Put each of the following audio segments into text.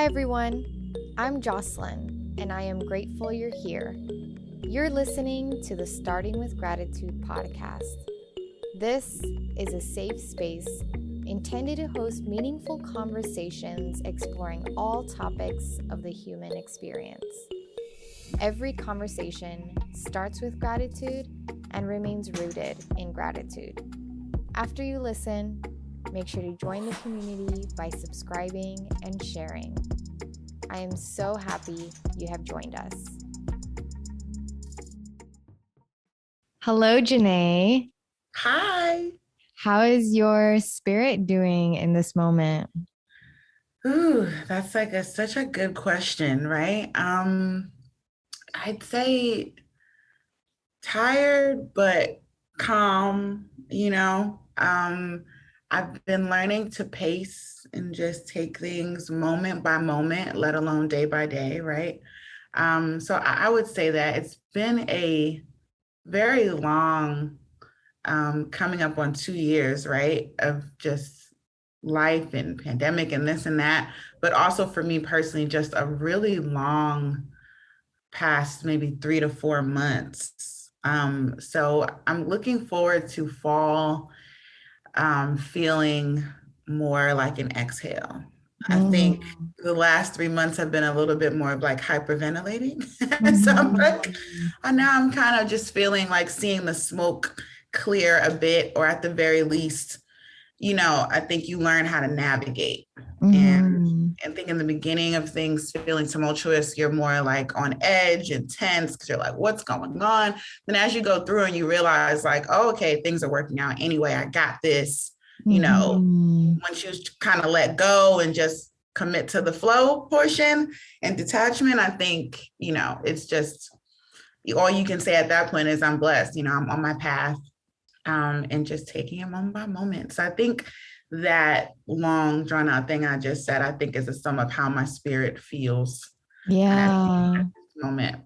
everyone, I'm Jocelyn, and I am grateful you're here. You're listening to the Starting with Gratitude podcast. This is a safe space intended to host meaningful conversations exploring all topics of the human experience. Every conversation starts with gratitude and remains rooted in gratitude. After you listen, make sure to join the community by subscribing and sharing. I am so happy you have joined us. Hello, Junae. Hi. How is your spirit doing in this moment? Ooh, that's like such a good question, right? I'd say tired but calm, I've been learning to pace and just take things moment by moment, let alone day by day, right? So I would say that it's been a very long, coming up on 2 years, right, of just life and pandemic and this and that, but also for me personally, just a really long past maybe 3 to 4 months. So I'm looking forward to fall, feeling more like an exhale. I think the last 3 months have been a little bit more of like hyperventilating. So I'm like, now I'm kind of just feeling like seeing the smoke clear a bit, or at the very least, I think you learn how to navigate. And I think in the beginning of things feeling tumultuous, you're more like on edge and tense because you're like, what's going on? Then as you go through and you realize like, oh, okay, things are working out anyway. I got this, once you kind of let go and just commit to the flow portion and detachment, I think, it's just all you can say at that point is I'm blessed, I'm on my path, and just taking it moment by moment. So I think that long drawn out thing I just said, I think is a sum of how my spirit feels. Yeah. At this moment.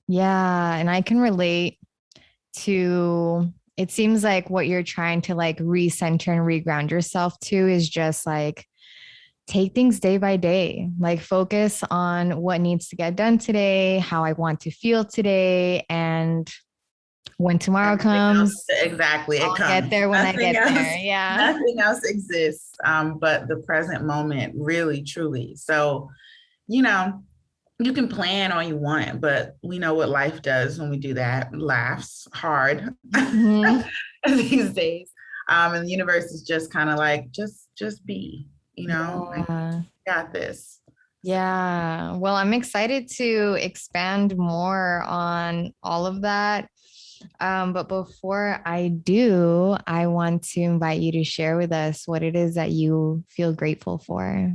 Yeah. And I can relate to, it seems like what you're trying to like recenter and reground yourself to is just like take things day by day, like focus on what needs to get done today, how I want to feel today. And when tomorrow Everything comes, else, exactly, I'll it comes. get there when Nothing I get else, there. Yeah. nothing else exists, but the present moment, really, truly. So, you can plan all you want, but we know what life does when we do that. It laughs hard these days. And the universe is just kind of like, just be, like, got this. Yeah. Well, I'm excited to expand more on all of that. But before I do, I want to invite you to share with us what it is that you feel grateful for.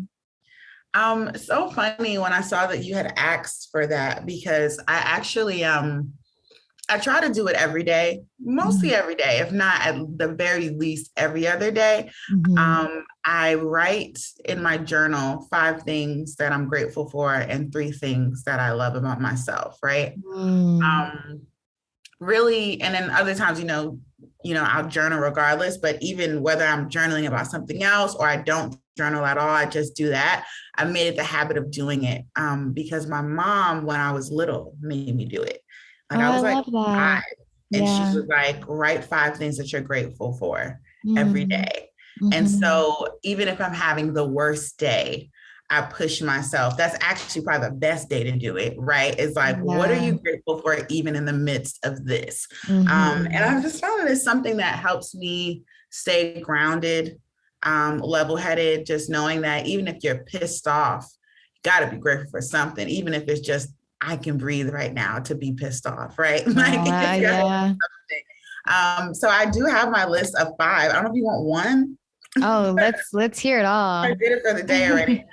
So funny when I saw that you had asked for that, because I actually I try to do it every day, mostly every day, if not at the very least every other day. I write in my journal 5 things that I'm grateful for and 3 things that I love about myself, right? Really, and then other times, I'll journal regardless, but even whether I'm journaling about something else or I don't journal at all, I just do that. I made it the habit of doing it because my mom, when I was little, made me do it. Like I was like 5, and she was like, write 5 things that you're grateful for every day. And so even if I'm having the worst day, I push myself. That's actually probably the best day to do it, right? It's like, what are you grateful for even in the midst of this? And I've just found that it's something that helps me stay grounded, level-headed, just knowing that even if you're pissed off, you got to be grateful for something, even if it's just, I can breathe right now to be pissed off, right? So I do have my list of 5. I don't know if you want one. Oh, let's hear it all. I did it for the day already.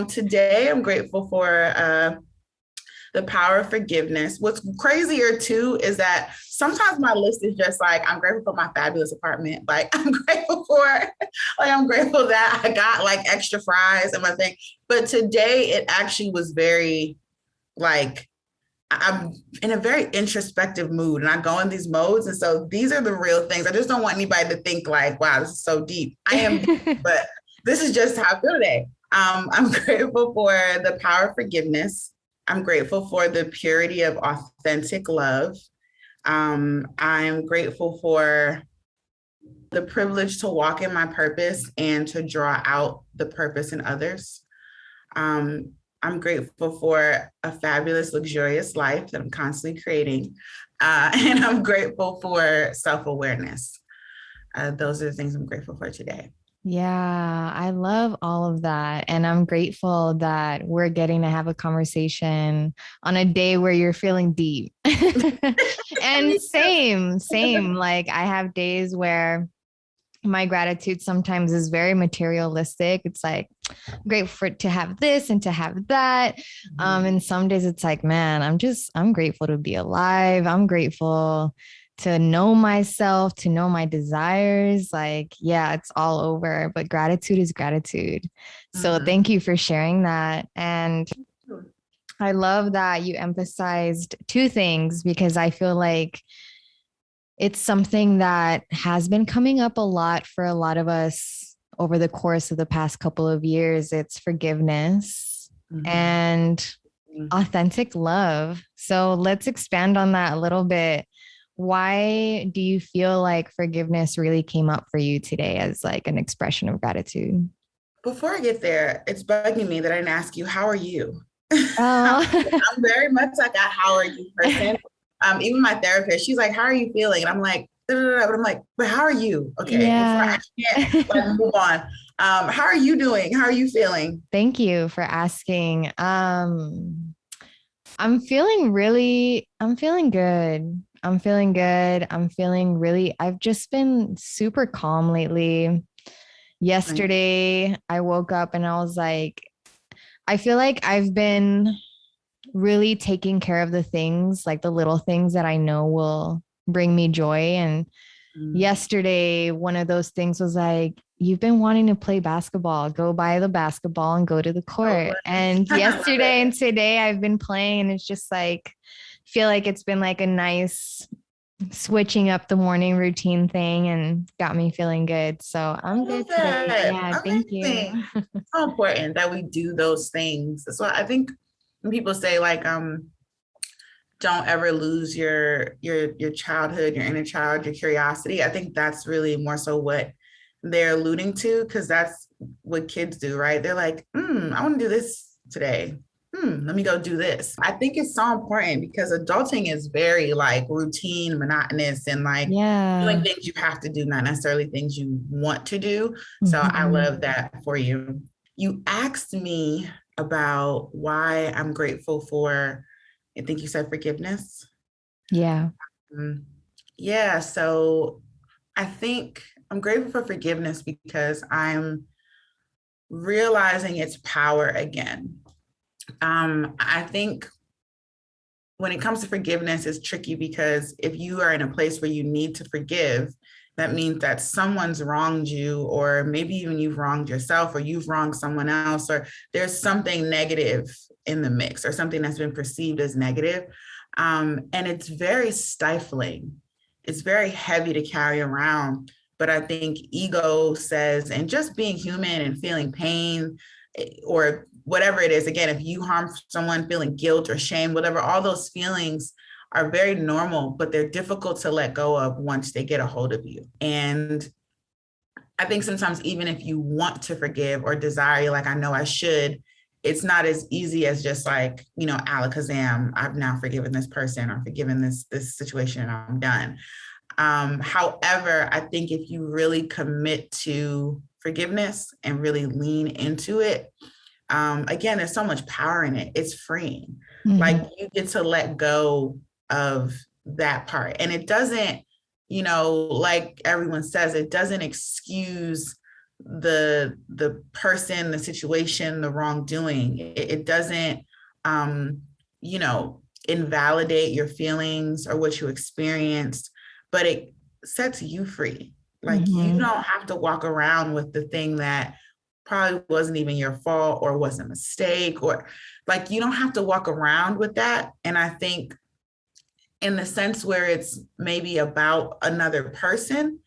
Today I'm grateful for the power of forgiveness. What's crazier too is that sometimes my list is just like, I'm grateful for my fabulous apartment. Like I'm grateful that I got like extra fries and my thing. But today it actually was very like, I'm in a very introspective mood and I go in these modes. And so these are the real things. I just don't want anybody to think like, wow, this is so deep. I am deep, but this is just how I feel today. I'm grateful for the power of forgiveness. I'm grateful for the purity of authentic love. I'm grateful for the privilege to walk in my purpose and to draw out the purpose in others. Um, I'm grateful for a fabulous, luxurious life that I'm constantly creating. And I'm grateful for self-awareness. Those are the things I'm grateful for today. Yeah, I love all of that. And I'm grateful that we're getting to have a conversation on a day where you're feeling deep. And same. Like I have days where my gratitude sometimes is very materialistic. It's like I'm grateful to have this and to have that. And some days it's like, man, I'm grateful to be alive. I'm grateful to know myself, to know my desires. Like, yeah, it's all over, but gratitude is gratitude. So thank you for sharing that. And I love that you emphasized two things because I feel like it's something that has been coming up a lot for a lot of us over the course of the past couple of years. It's forgiveness and authentic love. So let's expand on that a little bit. Why do you feel like forgiveness really came up for you today as like an expression of gratitude? Before I get there, it's bugging me that I didn't ask you, how are you? Oh, I'm very much like a how are you person. Even my therapist, she's like, how are you feeling? And I'm like, but I'm like, but how are you? Okay, before I yeah. can't like move on. How are you doing? How are you feeling? Thank you for asking. I'm feeling good. I'm feeling really, I've just been super calm lately. Like, Yesterday, I woke up and I was like, I feel like I've been really taking care of the things, like the little things that I know will bring me joy. And yesterday, one of those things was like, you've been wanting to play basketball, go buy the basketball and go to the oh, court. And I love yesterday it. and today I've been playing and it's just like, feel like it's been like a nice switching up the morning routine thing and got me feeling good. So I I'm love good today. that. Yeah, thank you. Amazing. So important that we do those things. So I think when people say like, don't ever lose your childhood, your inner child, your curiosity. I think that's really more so what they're alluding to, because that's what kids do, right? They're like, I want to do this today. Let me go do this. I think it's so important because adulting is very like routine, monotonous, and like doing Yeah. things you have to do, not necessarily things you want to do. So I Mhm. love that for you. You asked me about why I'm grateful for, I think you said forgiveness. Yeah. Mm, yeah, so I think I'm grateful for forgiveness because I'm realizing its power again. I think when it comes to forgiveness, it's tricky because if you are in a place where you need to forgive, that means that someone's wronged you, or maybe even you've wronged yourself, or you've wronged someone else, or there's something negative in the mix, or something that's been perceived as negative. And it's very stifling. It's very heavy to carry around. But I think ego says, and just being human and feeling pain, or whatever it is, again, if you harm someone, feeling guilt or shame, whatever, all those feelings are very normal, but they're difficult to let go of once they get a hold of you. And I think sometimes even if you want to forgive or desire, like I know I should, it's not as easy as just like, alakazam, I've now forgiven this person or forgiven this situation and I'm done. However, I think if you really commit to forgiveness and really lean into it, again, there's so much power in it. It's freeing. Like Mhm. you get to let go of that part. And it doesn't, like everyone says, it doesn't excuse the person, the situation, the wrongdoing. It doesn't you know, invalidate your feelings or what you experienced, but it sets you free. Like you Mhm. don't have to walk around with the thing that probably wasn't even your fault or was a mistake, or like you don't have to walk around with that. And I think in the sense where it's maybe about another person,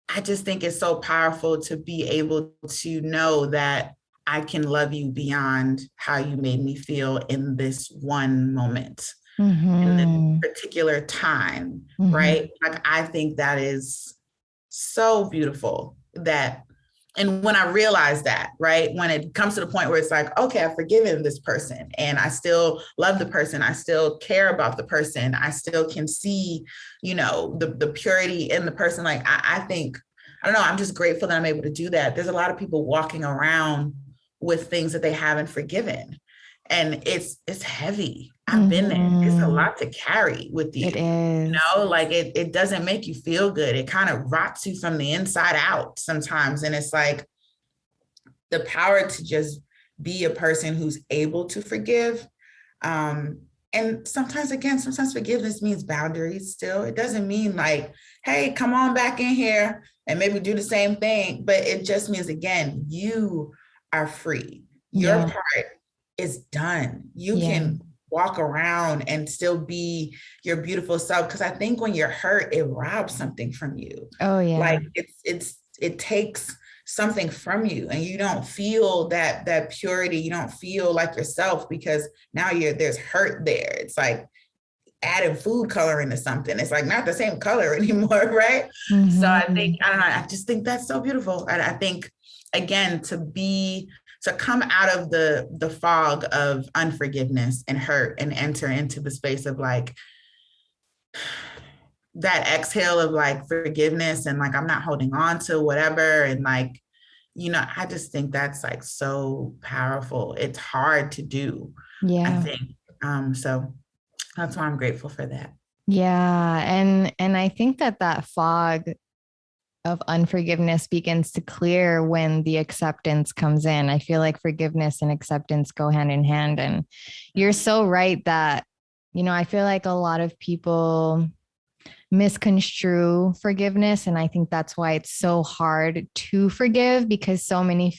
I just think it's so powerful to be able to know that I can love you beyond how you made me feel in this one moment, in this particular time, right? Like, I think that is so beautiful that, and when I realize that, right, when it comes to the point where it's like, okay, I've forgiven this person and I still love the person, I still care about the person, I still can see, the purity in the person. Like, I think, I don't know, I'm just grateful that I'm able to do that. There's a lot of people walking around with things that they haven't forgiven. And it's heavy. I've been there. It's a lot to carry with you. It is. Like it doesn't make you feel good. It kind of rots you from the inside out sometimes. And it's like the power to just be a person who's able to forgive. And sometimes forgiveness means boundaries still. It doesn't mean like, hey, come on back in here and maybe do the same thing. But it just means, again, you are free. Your part is done. You can walk around and still be your beautiful self. Because I think when you're hurt, it robs something from you. Oh yeah. Like it takes something from you, and you don't feel that purity. You don't feel like yourself because now there's hurt there. It's like adding food coloring to something. It's like not the same color anymore, right? So I think, I don't know, I just think that's so beautiful. And I think, again, to come out of the fog of unforgiveness and hurt and enter into the space of like that exhale of like forgiveness and like, I'm not holding on to whatever. And like, I just think that's like so powerful. It's hard to do. I think. So that's why I'm grateful for that. Yeah. And I think that fog of unforgiveness begins to clear when the acceptance comes in. I feel like forgiveness and acceptance go hand in hand. And you're so right that, I feel like a lot of people misconstrue forgiveness. And I think that's why it's so hard to forgive, because so many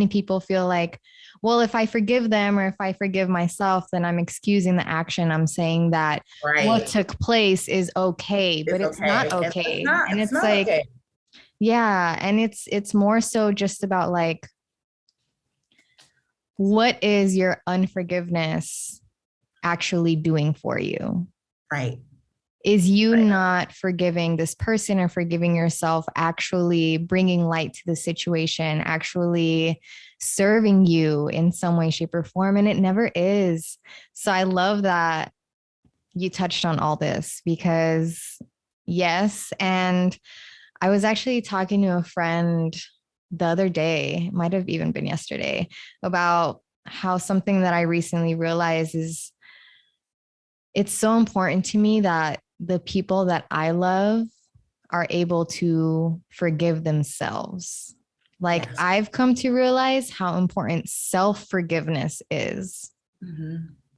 people feel like, well, if I forgive them or if I forgive myself, then I'm excusing the action. I'm saying that what took place is okay, but it's not okay. And it's like, okay. Yeah. And it's more so just about like, what is your unforgiveness actually doing for you? Right. Is you not forgiving this person or forgiving yourself actually bringing light to the situation, actually serving you in some way, shape, or form? And it never is. So I love that you touched on all this, because yes. And I was actually talking to a friend the other day, might have even been yesterday, about how something that I recently realized is it's so important to me that the people that I love are able to forgive themselves. Like, yes. I've come to realize how important self-forgiveness is.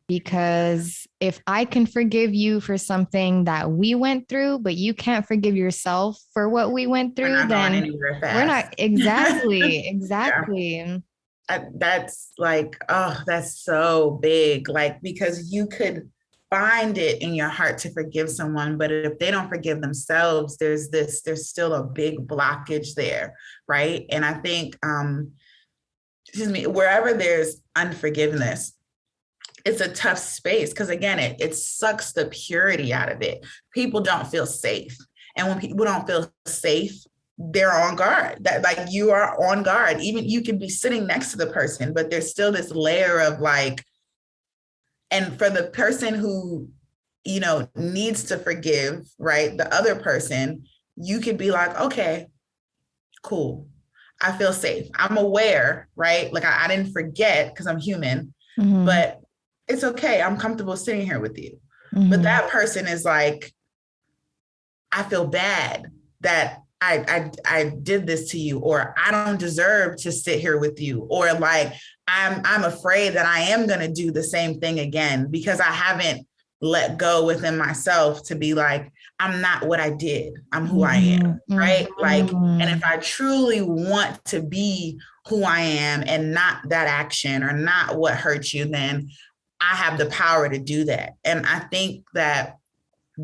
Because if I can forgive you for something that we went through, but you can't forgive yourself for what we went through, then we're not. Exactly. Yeah. That's like, oh, that's so big. Like, because you could find it in your heart to forgive someone, but if they don't forgive themselves, there's still a big blockage there, right? And I think, wherever there's unforgiveness, it's a tough space, because again, it sucks the purity out of it. People don't feel safe, and when people don't feel safe, they're on guard. That, like, you are on guard. Even you can be sitting next to the person, but there's still this layer of like. And for the person who, needs to forgive, right, the other person, you could be like, okay, cool. I feel safe. I'm aware, right? Like I didn't forget because I'm human, but it's okay. I'm comfortable sitting here with you. But that person is like, I feel bad that I did this to you, or I don't deserve to sit here with you, or like I'm afraid that I am going to do the same thing again because I haven't let go within myself to be like, I'm not what I did. I'm who I am, right? Like, and if I truly want to be who I am and not that action or not what hurt you, then I have the power to do that. And I think that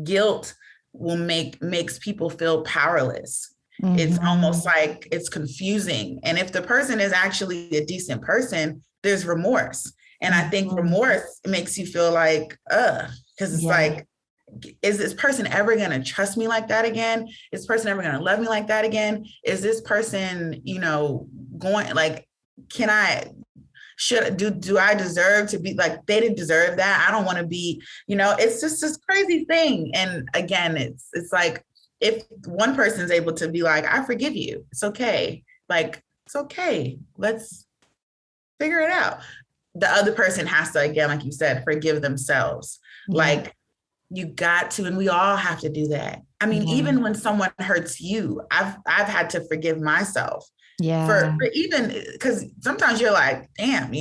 guilt makes people feel powerless. It's almost like it's confusing. And if the person is actually a decent person, there's remorse. And I think remorse makes you feel like, because it's like, is this person ever going to trust me like that again? Is this person ever going to love me like that again? Is this person, going like, do I deserve to be like, they didn't deserve that. I don't want to be, it's just this crazy thing. And again, it's like, if one person's able to be like, I forgive you, it's okay. Like, it's okay. Let's figure it out. The other person has to, again, like you said, forgive themselves. Like, you got to, and we all have to do that. I mean, even when someone hurts you, I've had to forgive myself. For even, because sometimes you're like, damn,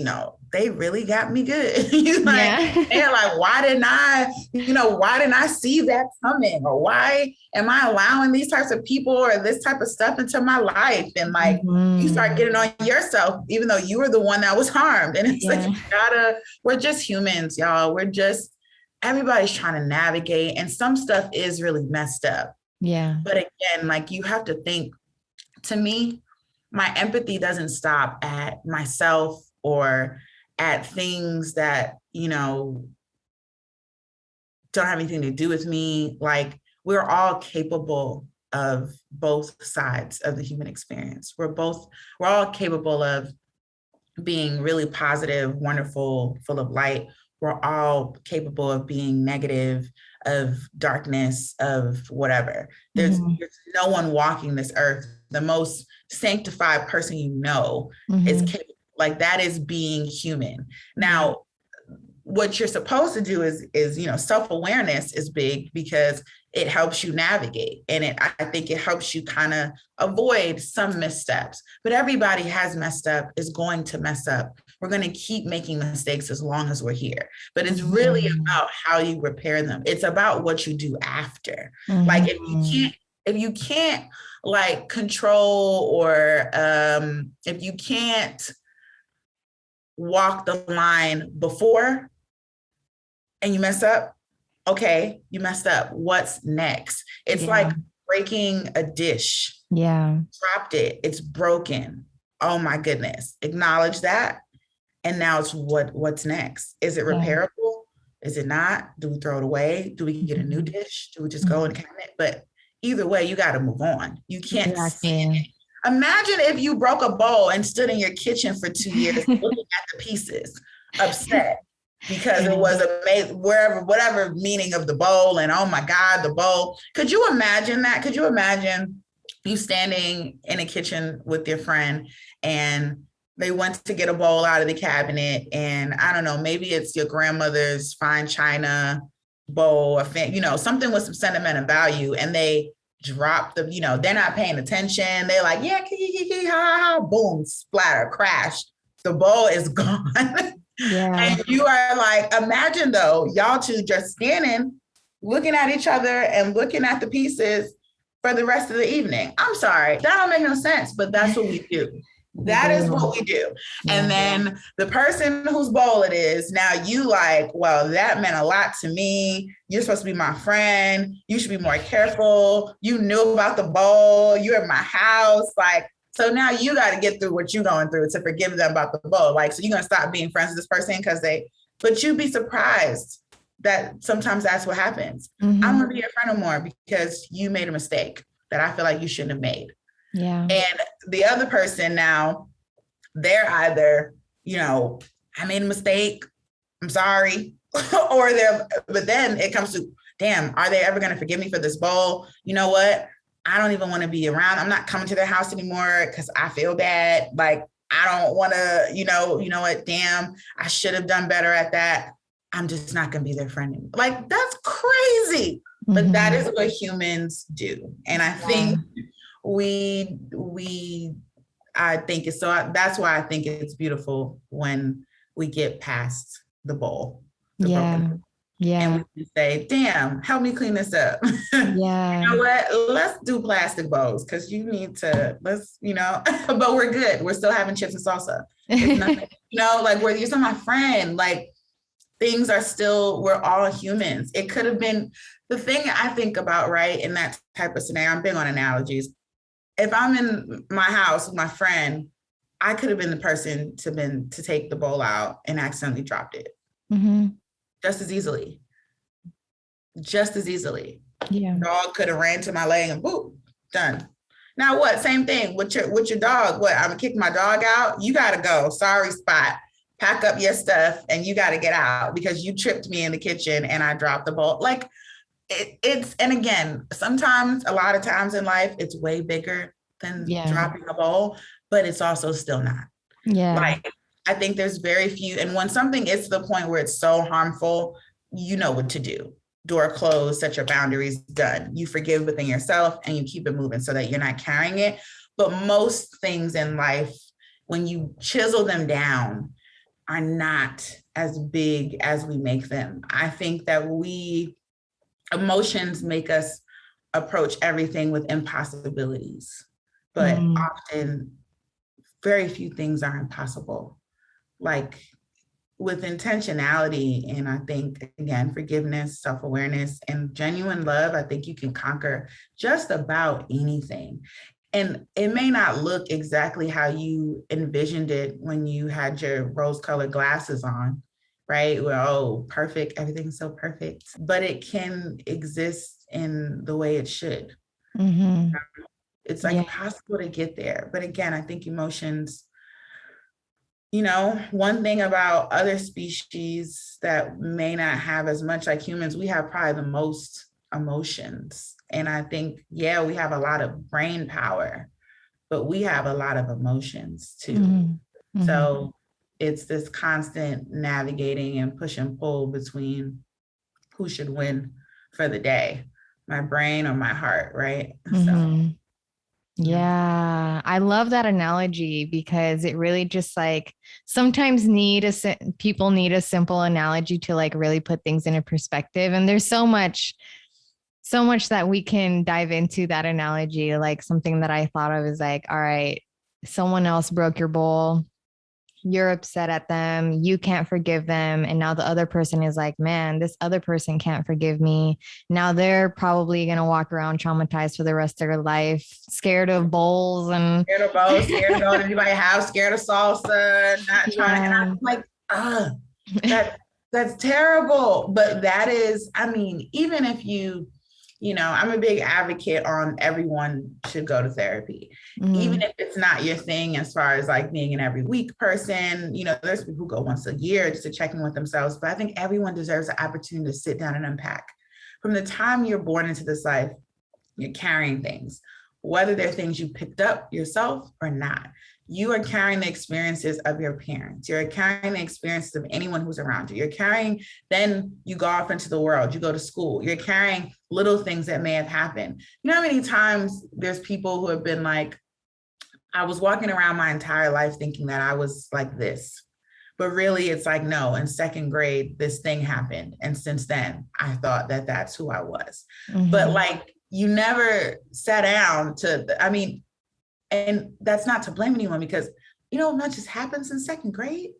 they really got me good. You're like, they're like, why didn't I see that coming? Or why am I allowing these types of people or this type of stuff into my life? And like, you start getting on yourself, even though you were the one that was harmed. And it's like, we're just humans, y'all. Everybody's trying to navigate, and some stuff is really messed up. Yeah. But again, like, you have to think, to me, my empathy doesn't stop at myself or at things that, don't have anything to do with me. Like, we're all capable of both sides of the human experience. We're all capable of being really positive, wonderful, full of light. We're all capable of being negative, of darkness, of whatever. There's no one walking this earth. The most sanctified person is capable. Like, that is being human. Now, what you're supposed to do is self-awareness is big, because it helps you navigate. And I think it helps you kind of avoid some missteps. But everybody has messed up, is going to mess up. We're going to keep making mistakes as long as we're here. But it's really about how you repair them. It's about what you do after. Like, if you can't like control, or if you can't walk the line before and you mess up, okay, you messed up. What's next? It's like breaking a dish. Yeah. Dropped it. It's broken. Oh my goodness. Acknowledge that. And now it's what's next? Is it repairable? Is it not? Do we throw it away? Do we get a new dish? Do we just go in the cabinet? But either way, you got to move on. You can't stand it. Imagine if you broke a bowl and stood in your kitchen for 2 years looking at the pieces, upset because it was whatever meaning of the bowl, and oh my God, the bowl. Could you imagine that? Could you imagine you standing in a kitchen with your friend, and they went to get a bowl out of the cabinet, and I don't know, maybe it's your grandmother's fine china bowl, something with some sentimental value, and they drop they're not paying attention. They're like, yeah, boom, splatter, crash. The bowl is gone. And you are like, imagine though, y'all two just standing, looking at each other and looking at the pieces for the rest of the evening. I'm sorry, that don't make no sense, but that's what we do. That is what we do. And then the person whose bowl it is, now you like, well, that meant a lot to me. You're supposed to be my friend. You should be more careful. You knew about the bowl. You're at my house. Like, so now you got to get through what you're going through to forgive them about the bowl. Like, so you're going to stop being friends with this person but you'd be surprised that sometimes that's what happens. I don't want to be your friend no more because you made a mistake that I feel like you shouldn't have made. Yeah. And the other person now, they're either, I made a mistake, I'm sorry, but then it comes to, damn, are they ever going to forgive me for this bowl? You know what? I don't even want to be around. I'm not coming to their house anymore because I feel bad. Like, I don't want to, you know what? Damn, I should have done better at that. I'm just not going to be their friend anymore. Like, that's crazy. But that is what humans do. And I think I think it's so, that's why I think it's beautiful when we get past the bowl. Broken. And we can say, damn, help me clean this up. Yeah. You know what? Let's do plastic bowls because you need to, but we're good. We're still having chips and salsa. It's nothing, like you're still my friend. Like, things are still, we're all humans. It could have been the thing I think about, right? In that type of scenario, I'm big on analogies. if I'm in my house with my friend, I could have been the person to take the bowl out and accidentally dropped it. Just as easily. Yeah. Dog could have ran to my leg and boop, done. Now what? Same thing with your dog. What? I'm gonna kick my dog out. You gotta go. Sorry, Spot. Pack up your stuff and you gotta get out because you tripped me in the kitchen and I dropped the bowl. Like it's and again, sometimes a lot of times in life it's way bigger than dropping a bowl, but it's also still not. Yeah. Like I think there's very few, and when something is to the point where it's so harmful, you know what to do. Door closed, set your boundaries, done. You forgive within yourself and you keep it moving so that you're not carrying it. But most things in life, when you chisel them down, are not as big as we make them. I think that emotions make us approach everything with impossibilities, but often very few things are impossible. Like with intentionality, and I think, again, forgiveness, self-awareness, and genuine love, I think you can conquer just about anything. And it may not look exactly how you envisioned it when you had your rose-colored glasses on, right? Well, oh, perfect, everything's so perfect, but it can exist in the way it should. It's like possible to get there. But again, I think emotions, you know, one thing about other species that may not have as much like humans, we have probably the most emotions. And I think, yeah, we have a lot of brain power, but we have a lot of emotions too. So it's this constant navigating and push and pull between who should win for the day, my brain or my heart, right? So. Yeah, I love that analogy because it really just like sometimes people need a simple analogy to like really put things into perspective. And there's so much that we can dive into that analogy. Like something that I thought of is like, all right, someone else broke your bowl. You're upset at them. You can't forgive them. And now the other person is like, man, this other person can't forgive me. Now they're probably going to walk around traumatized for the rest of their life, scared of bowls and scared to go to anybody's house, scared of salsa, not trying. And I'm like, that's terrible. But that is, I mean, even if you know, I'm a big advocate on everyone should go to therapy, even if it's not your thing as far as like being an every week person. You know, there's people who go once a year just to check in with themselves, but I think everyone deserves the opportunity to sit down and unpack. From the time you're born into this life, you're carrying things, whether they're things you picked up yourself or not. You are carrying the experiences of your parents. You're carrying the experiences of anyone who's around you. You're carrying, then you go off into the world, you go to school, you're carrying little things that may have happened. You know how many times there's people who have been like, I was walking around my entire life thinking that I was like this, but really it's like, no, in second grade, this thing happened. And since then I thought that that's who I was. But like, you never sat down I mean, and that's not to blame anyone because, you know, not just happens in second grade.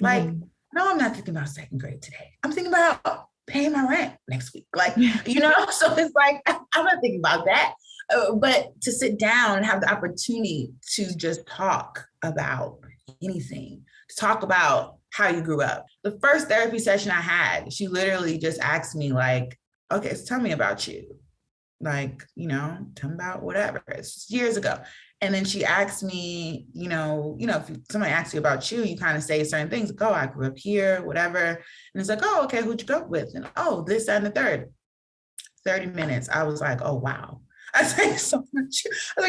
Like, no, I'm not thinking about second grade today. I'm thinking about paying my rent next week. Like, you know, so it's like, I'm not thinking about that. But to sit down and have the opportunity to just talk about anything, to talk about how you grew up. The first therapy session I had, she literally just asked me like, okay, so tell me about you. Like, you know, tell me about whatever. It's just years ago. And then she asked me, you know, if somebody asks you about you, you kind of say certain things, like, oh, I grew up here, whatever. And it's like, oh, okay, who'd you go with? And oh, this, that, and the third. 30 minutes. I was like, oh, wow. I was like,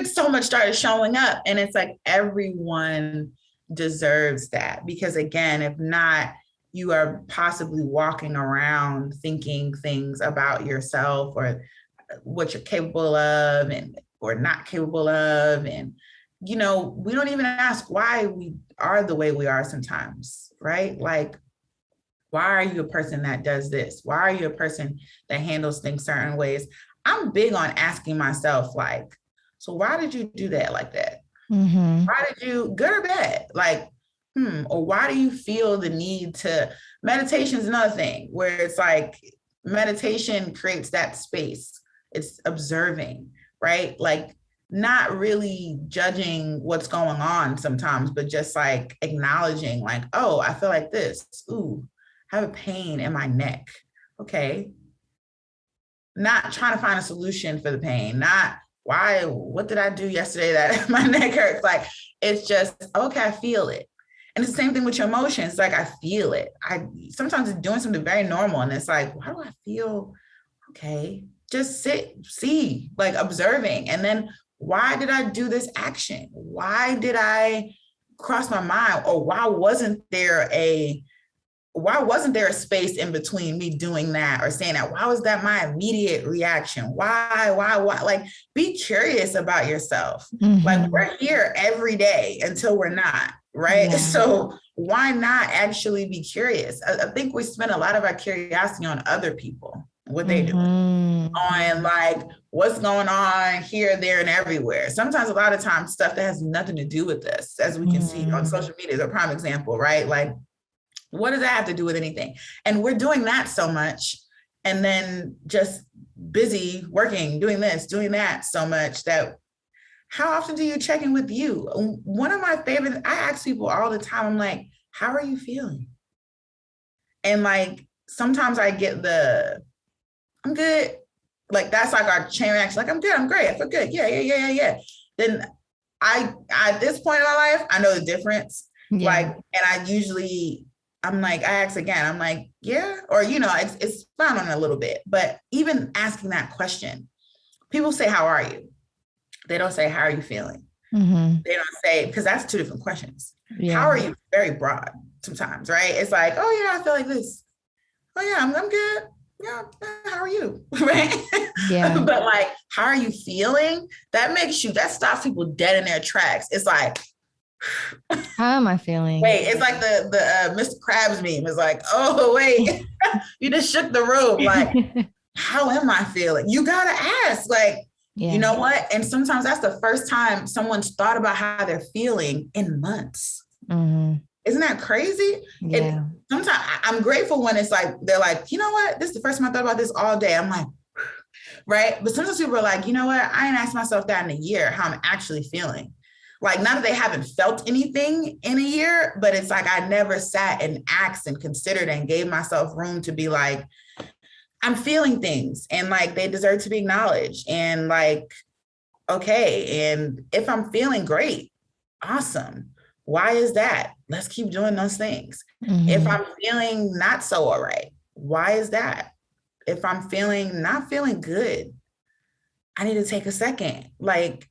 so much started showing up. And it's like, everyone deserves that. Because again, if not, you are possibly walking around thinking things about yourself or what you're capable of and or not capable of. And, you know, we don't even ask why we are the way we are sometimes, right? Like, why are you a person that does this? Why are you a person that handles things certain ways? I'm big on asking myself, like, so why did you do that like that? Why did you, good or bad? Like, or why do you feel the need to, meditation is another thing where it's like, meditation creates that space. It's observing, right? Like not really judging what's going on sometimes, but just like acknowledging like, oh, I feel like this. Ooh, I have a pain in my neck. Okay. Not trying to find a solution for the pain, not what did I do yesterday that my neck hurts? Like, it's just, okay, I feel it. And it's the same thing with your emotions. Like, I feel it. Sometimes it's doing something very normal. And it's like, why do I feel? Okay. Just sit, see, like observing. And then why did I do this action? Why did I cross my mind? Or why wasn't there a space in between me doing that or saying that? Why was that my immediate reaction? Why? Like, be curious about yourself. Mm-hmm. Like, we're here every day until we're not, right? Yeah. So why not actually be curious? I think we spend a lot of our curiosity on other people, what they do, on like what's going on here, there, and everywhere. Sometimes, a lot of times, stuff that has nothing to do with this, as we can see on social media is a prime example, right? Like, what does that have to do with anything? And we're doing that so much, and then just busy working, doing this, doing that so much that how often do you check in with you? One of my favorite, I ask people all the time, I'm like, how are you feeling? And like, sometimes I get I'm good. Like, that's like our chain reaction. Like, I'm good, I'm great, I feel good. Yeah. Then at this point in my life, I know the difference. Yeah. Like, and I'm like, I ask again, I'm like, yeah, or, it's fine on a little bit, but even asking that question, people say, how are you? They don't say, how are you feeling? Mm-hmm. They don't say, because that's two different questions. Yeah. How are you? Very broad sometimes, right? It's like, oh yeah, I feel like this. Oh yeah, I'm good. Yeah, how are you? Right? Yeah. But like, how are you feeling? That stops people dead in their tracks. It's like, how am I feeling? Wait, it's like the Mr. Krabs meme. It's like, oh, wait, you just shook the room. Like, how am I feeling? You got to ask, like, yeah. You know what? And sometimes that's the first time someone's thought about how they're feeling in months. Mm-hmm. Isn't that crazy? Yeah. Sometimes I'm grateful when it's like, they're like, you know what? This is the first time I thought about this all day. I'm like, right? But sometimes people are like, you know what? I ain't asked myself that in a year, how I'm actually feeling. Like, not that they haven't felt anything in a year, but it's like, I never sat and asked and considered and gave myself room to be like, I'm feeling things, and like, they deserve to be acknowledged, and like, okay. And if I'm feeling great, awesome. Why is that? Let's keep doing those things. Mm-hmm. If I'm feeling not so all right, why is that? If I'm not feeling good, I need to take a second. Like,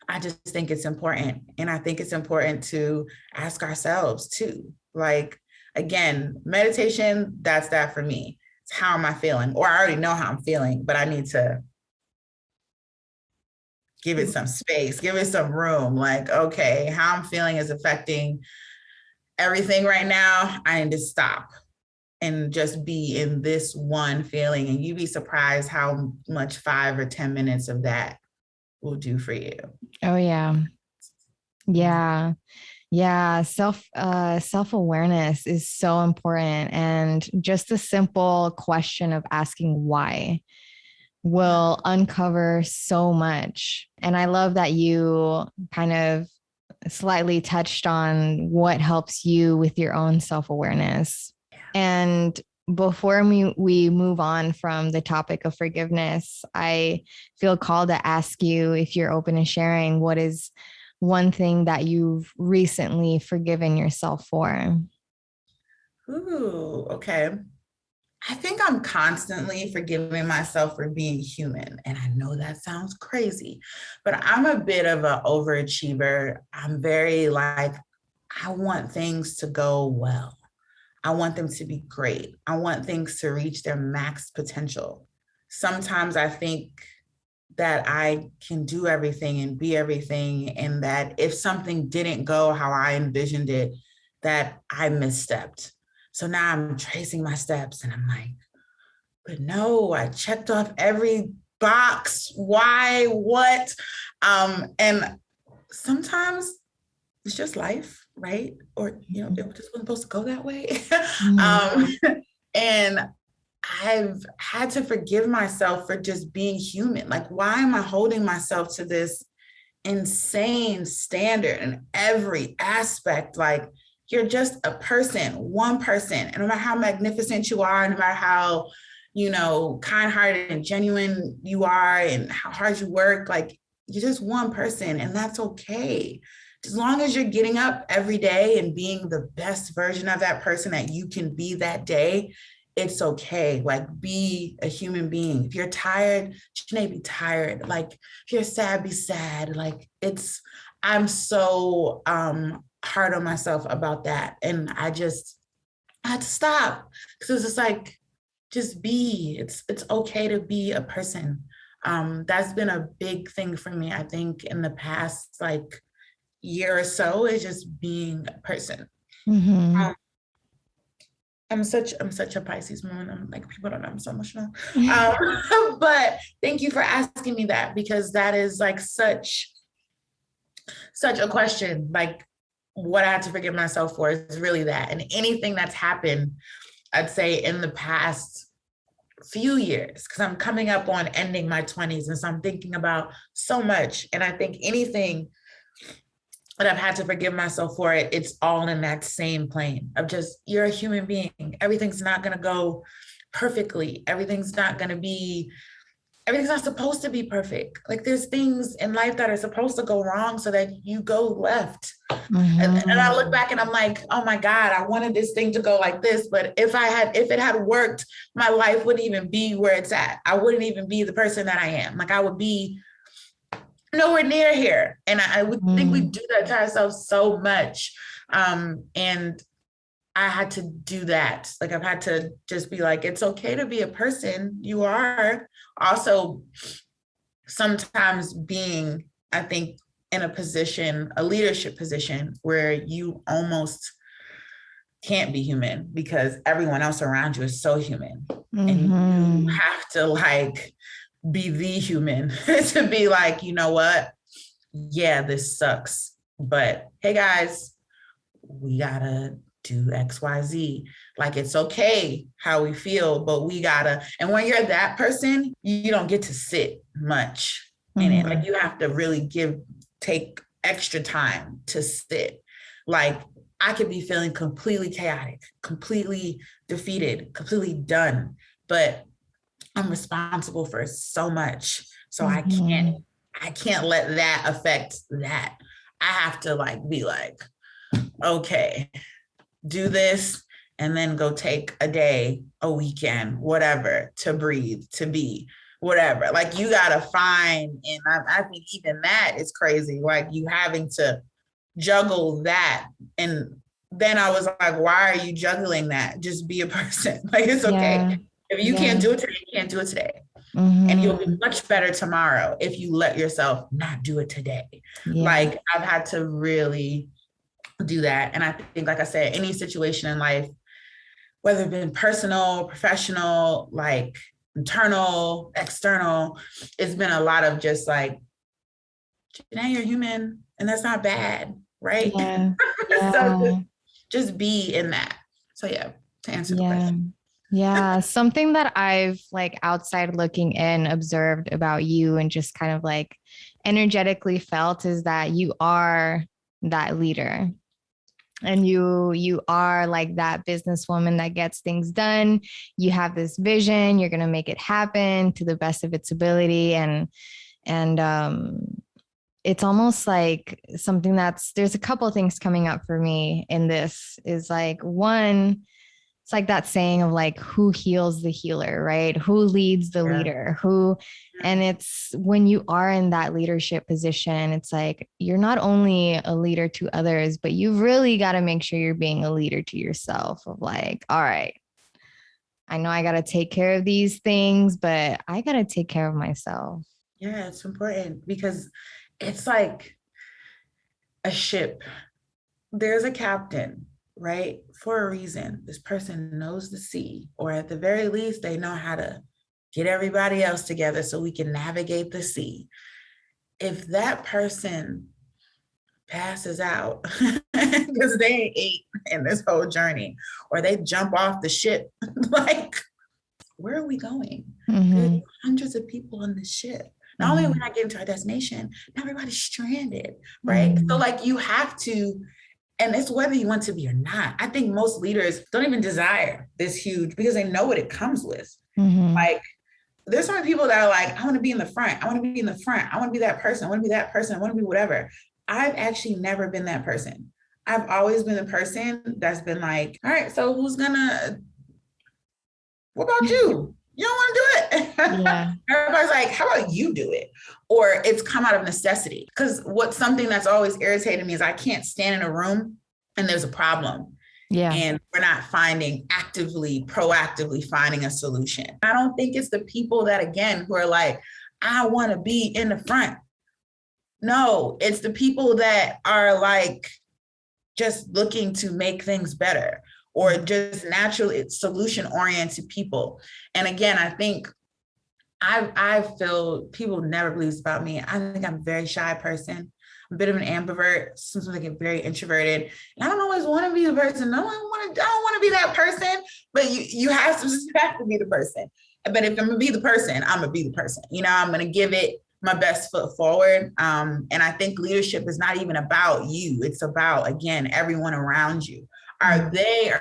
I just think it's important. And I think it's important to ask ourselves too. Like, again, meditation, that's that for me. It's how am I feeling? Or I already know how I'm feeling, but I need to give it some space, give it some room. Like, okay, how I'm feeling is affecting everything right now. I need to stop and just be in this one feeling. And you'd be surprised how much 5 or 10 minutes of that will do for you. Oh yeah. Yeah. Yeah. Self-awareness is so important. And just the simple question of asking why will uncover so much. And I love that you kind of slightly touched on what helps you with your own self-awareness. And before we move on from the topic of forgiveness, I feel called to ask you if you're open to sharing what is one thing that you've recently forgiven yourself for. Ooh, okay. I think I'm constantly forgiving myself for being human. And I know that sounds crazy, but I'm a bit of an overachiever. I'm very like, I want things to go well. I want them to be great. I want things to reach their max potential. Sometimes I think that I can do everything and be everything, and that if something didn't go how I envisioned it, that I misstepped. So now I'm tracing my steps and I'm like, but no, I checked off every box. Why? What? And sometimes it's just life, right? Or, it just wasn't supposed to go that way. And I've had to forgive myself for just being human. Like, why am I holding myself to this insane standard in every aspect? Like, you're just a person, one person. And no matter how magnificent you are, no matter how, kind-hearted and genuine you are and how hard you work, like, you're just one person, and that's okay. As long as you're getting up every day and being the best version of that person that you can be that day, it's okay. Like, be a human being. If you're tired, Junae, be tired. Like, if you're sad, be sad. Like, I'm so hard on myself about that. And I had to stop, because it's just like, just be. It's okay to be a person. That's been a big thing for me, I think, in the past like year or so, is just being a person. Mm-hmm. I'm such a Pisces woman. I'm like, people don't know I'm so emotional. But thank you for asking me that, because that is like such a question. Like, what I had to forgive myself for is really that. And anything that's happened, I'd say, in the past few years, because I'm coming up on ending my 20s. And so I'm thinking about so much. And I think anything that I've had to forgive myself for, it's all in that same plane of just, you're a human being. Everything's not going to go perfectly. Everything's not supposed to be perfect. Like, there's things in life that are supposed to go wrong so that you go left. Mm-hmm. And I look back and I'm like, oh my God, I wanted this thing to go like this. But if it had worked, my life wouldn't even be where it's at. I wouldn't even be the person that I am. Like, I would be nowhere near here. And I would think we do that to ourselves so much. And I had to do that. Like, I've had to just be like, it's okay to be a person. You are also sometimes being, I think, in a leadership position where you almost can't be human because everyone else around you is so human. Mm-hmm. And you have to like be the human to be like, you know what? Yeah, this sucks. But hey guys, we gotta do XYZ. Like, it's okay how we feel, but we gotta, and when you're that person, you don't get to sit much in it. Like, you have to really take extra time to sit. Like, I could be feeling completely chaotic, completely defeated, completely done, but I'm responsible for so much. So I can't let that affect that. I have to like be like, okay, do this, and then go take a day, a weekend, whatever, to breathe, to be, whatever. Like, you gotta find, and I think even that is crazy. Like, you having to juggle that. And then I was like, why are you juggling that? Just be a person. Like, it's okay. Yeah. If you can't do it today, you can't do it today. Mm-hmm. And you'll be much better tomorrow if you let yourself not do it today. Yeah. Like, I've had to really do that. And I think, like I said, any situation in life, whether it's been personal, professional, like internal, external, it's been a lot of just like, now you're human, and that's not bad, right? Yeah. So just be in that. So yeah, to answer the question. Yeah. Something that I've like outside looking in observed about you and just kind of like energetically felt is that you are that leader. And you are like that businesswoman that gets things done. You have this vision, you're going to make it happen to the best of its ability. And it's almost like something there's a couple of things coming up for me in this is like, one, it's like that saying of like, who heals the healer, right? Who leads the leader? And it's when you are in that leadership position, it's like, you're not only a leader to others, but you've really got to make sure you're being a leader to yourself of like, all right, I know I got to take care of these things, but I got to take care of myself. Yeah, it's important because it's like a ship. There's a captain, right? For a reason. This person knows the sea, or at the very least, they know how to get everybody else together so we can navigate the sea. If that person passes out because they ain't ate in this whole journey, or they jump off the ship, like, where are we going? Mm-hmm. There's hundreds of people on this ship. Not only are we not getting to our destination, now everybody's stranded, right? So like you have to, and it's whether you want to be or not. I think most leaders don't even desire this huge because they know what it comes with. Like there's so many people that are like, I want to be in the front. I want to be in the front. I want to be that person. I want to be that person. I want to be whatever. I've actually never been that person. I've always been the person that's been like, all right, so what about you? You don't want to do it. Yeah. Everybody's like, how about you do it? Or it's come out of necessity. Because what's something that's always irritated me is I can't stand in a room and there's a problem. Yeah. And we're not proactively finding a solution. I don't think it's the people that, again, who are like, I want to be in the front. No, it's the people that are like just looking to make things better, or just naturally solution-oriented people. And again, I think I feel people never believe this about me. I think I'm a very shy person. I'm a bit of an ambivert. Sometimes I get very introverted. And I don't always want to be the person. I don't want to be that person, but you have to be the person. But if I'm going to be the person, I'm going to be the person. You know, I'm going to give it my best foot forward. And I think leadership is not even about you. It's about, again, everyone around you. Are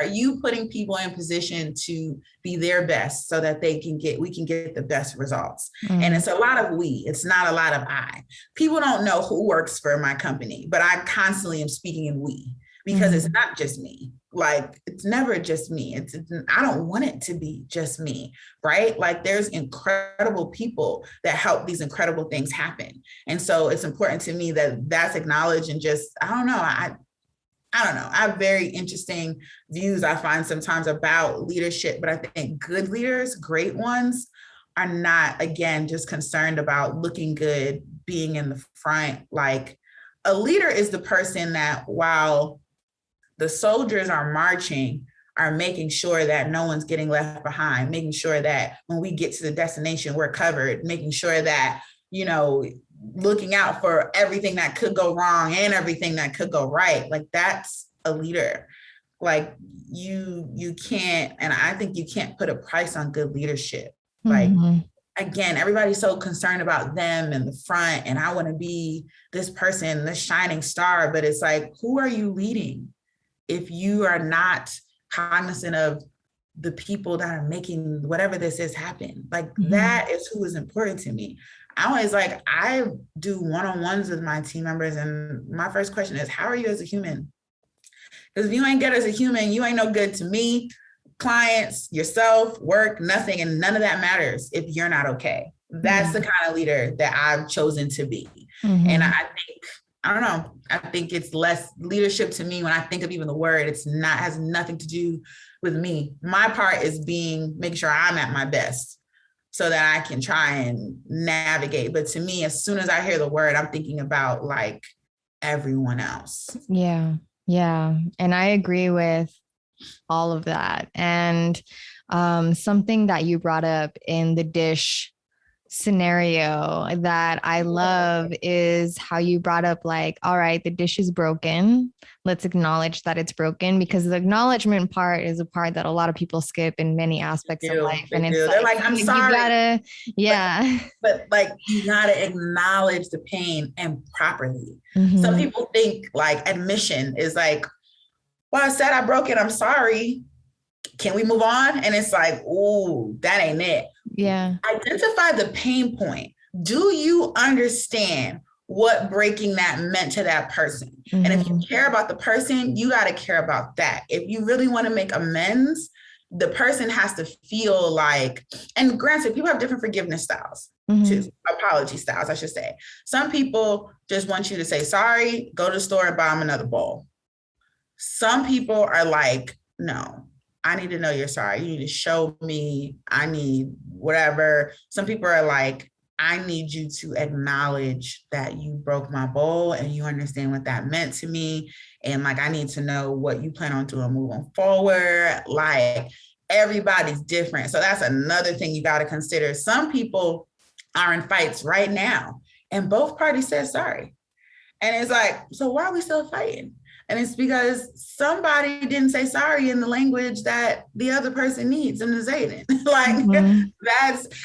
you putting people in position to be their best so that we can get the best results? And it's a lot of we, it's not a lot of I. People don't know who works for my company, but I constantly am speaking in we, because it's not just me. Like, it's never just me. I don't want it to be just me, right? Like, there's incredible people that help these incredible things happen. And so it's important to me that that's acknowledged, and just, I don't know. I have very interesting views I find sometimes about leadership, but I think good leaders, great ones, are not, again, just concerned about looking good, being in the front. Like, a leader is the person that, while the soldiers are marching, are making sure that no one's getting left behind, making sure that when we get to the destination, we're covered, making sure that, you know, looking out for everything that could go wrong and everything that could go right. Like, that's a leader. Like, you can't, and I think you can't put a price on good leadership. Like, again, everybody's so concerned about them in the front, and I want to be this person, this shining star, but it's like, who are you leading if you are not cognizant of the people that are making whatever this is happen? Like, that is who is important to me. I do one-on-ones with my team members, and my first question is, how are you as a human? Because if you ain't good as a human, you ain't no good to me, clients, yourself, work, nothing. And none of that matters if you're not okay. That's the kind of leader that I've chosen to be. And I don't know, I think it's less leadership to me. When I think of even the word, has nothing to do with me. My part is making sure I'm at my best, so that I can try and navigate. But to me, as soon as I hear the word, I'm thinking about like everyone else. Yeah. Yeah. And I agree with all of that. And something that you brought up in the dish scenario that I love is how you brought up, like, all right, the dish is broken. Let's acknowledge that it's broken, because the acknowledgement part is a part that a lot of people skip in many aspects of life. And they're like, I'm sorry. But like, you gotta acknowledge the pain and properly. Some people think like admission is like, well, I said I broke it, I'm sorry. Can we move on? And it's like, oh, that ain't it. Yeah. Identify the pain point. Do you understand what breaking that meant to that person? And if you care about the person, you got to care about that. If you really want to make amends, the person has to feel like, and granted, people have different forgiveness styles, too, apology styles, I should say. Some people just want you to say sorry, go to the store and buy them another bowl. Some people are like, no, I need to know you're sorry. You need to show me, I need whatever. Some people are like, I need you to acknowledge that you broke my bowl and you understand what that meant to me. And like, I need to know what you plan on doing moving forward. Like, everybody's different. So that's another thing you got to consider. Some people are in fights right now and both parties said sorry. And it's like, so why are we still fighting? And it's because somebody didn't say sorry in the language that the other person needs them to say it. Like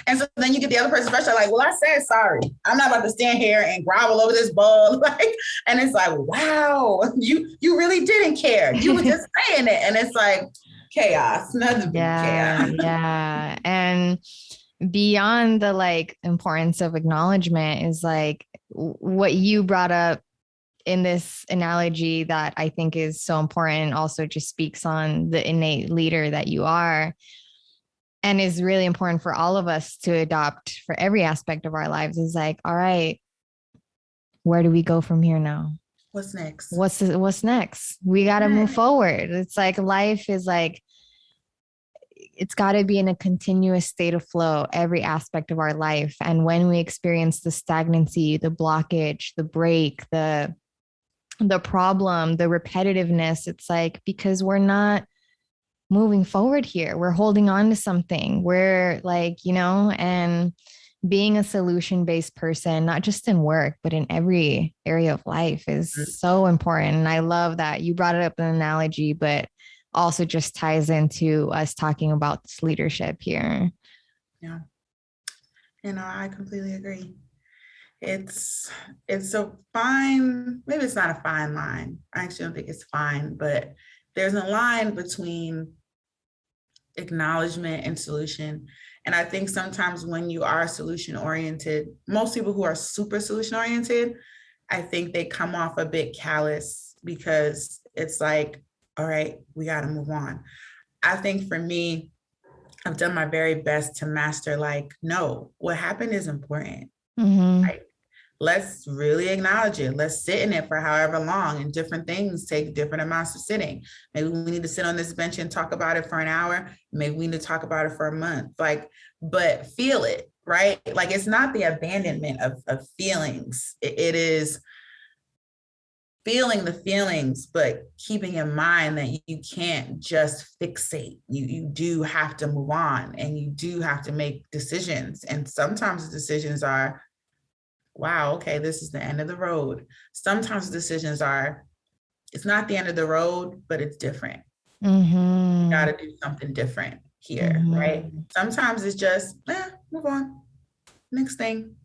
and so then you get the other person especially like, well, I said sorry. I'm not about to stand here and grovel over this bowl. Like, and it's like, wow, you really didn't care. You were just saying it. And it's like chaos, nothing but chaos. Yeah. And beyond the like importance of acknowledgement is like what you brought up in this analogy that I think is so important and also just speaks on the innate leader that you are and is really important for all of us to adopt for every aspect of our lives is like, all right, where do we go from here now? What's next? What's next? We got to move forward. It's like life is like, it's got to be in a continuous state of flow, every aspect of our life. And when we experience the stagnancy, the blockage, the break, the problem, the repetitiveness, it's like, because we're not moving forward here. We're holding on to something. We're like, and being a solution-based person, not just in work, but in every area of life is so important. And I love that you brought it up in an analogy, but also just ties into us talking about this leadership here. Yeah. I completely agree. It's a fine, maybe it's not a fine line. I actually don't think it's fine, but there's a line between acknowledgement and solution. And I think sometimes when you are solution oriented, most people who are super solution oriented, I think they come off a bit callous because it's like, all right, we got to move on. I think for me, I've done my very best to master, like, no, what happened is important. Like, let's really acknowledge it. Let's sit in it for however long, and different things take different amounts of sitting. Maybe we need to sit on this bench and talk about it for an hour. Maybe we need to talk about it for a month, like, but feel it, right? Like, it's not the abandonment of feelings. It is feeling the feelings, but keeping in mind that you can't just fixate. You do have to move on, and you do have to make decisions. And sometimes the decisions are, wow, okay, this is the end of the road. Sometimes the decisions are, it's not the end of the road, but it's different. You got to do something different here, right? Sometimes it's just, move on, next thing.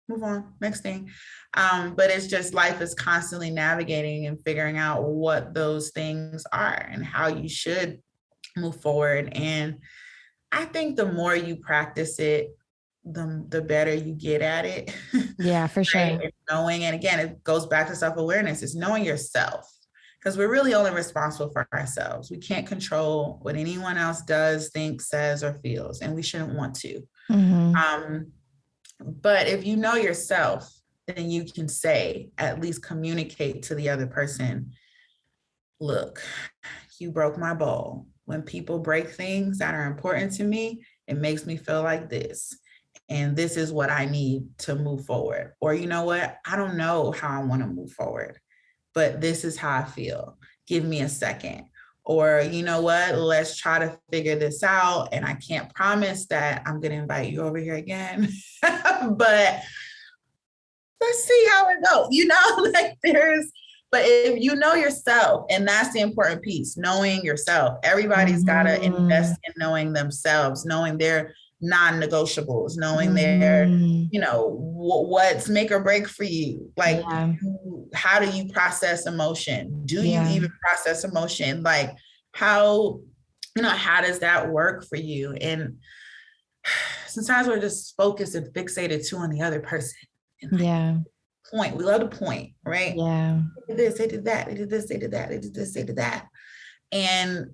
Move on, next thing. But it's just life is constantly navigating and figuring out what those things are and how you should move forward. And I think the more you practice it, the better you get at it. Yeah, for sure. Right? And knowing, and again, it goes back to self-awareness. It's knowing yourself, because we're really only responsible for ourselves. We can't control what anyone else does, thinks, says, or feels, and we shouldn't want to. But if you know yourself, then you can say, at least communicate to the other person, look, you broke my bowl. When people break things that are important to me, it makes me feel like this. And this is what I need to move forward. Or, you know what? I don't know how I want to move forward, but this is how I feel. Give me a second. Or, you know what, let's try to figure this out. And I can't promise that I'm going to invite you over here again, but let's see how it goes. Like but if you know yourself, and that's the important piece, knowing yourself. Everybody's got to invest in knowing themselves, knowing their non-negotiables, knowing their, what's make or break for you. Like, how do you process emotion? Do you even process emotion? Like, how does that work for you? And sometimes we're just focused and fixated too on the other person. And point. We love to point, right? Yeah. They did this, they did that, they did this, they did that, they did this, they did that. And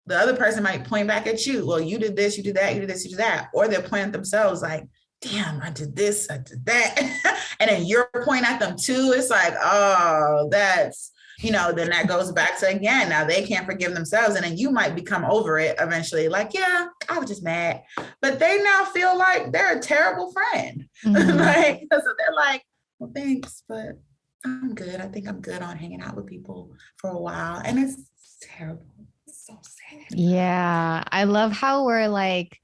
the other person might point back at you. Well, you did this, you did that, you did this, you did that. Or they'll point at themselves like, damn, I did this, I did that. And then you're pointing at them too. It's like, oh, that's, then that goes back to, again, now they can't forgive themselves. And then you might become over it eventually. Like, yeah, I was just mad. But they now feel like they're a terrible friend. Like, so they're like, well, thanks, but I'm good. I think I'm good on hanging out with people for a while. And it's terrible. It's so sad. Yeah. I love how we're like,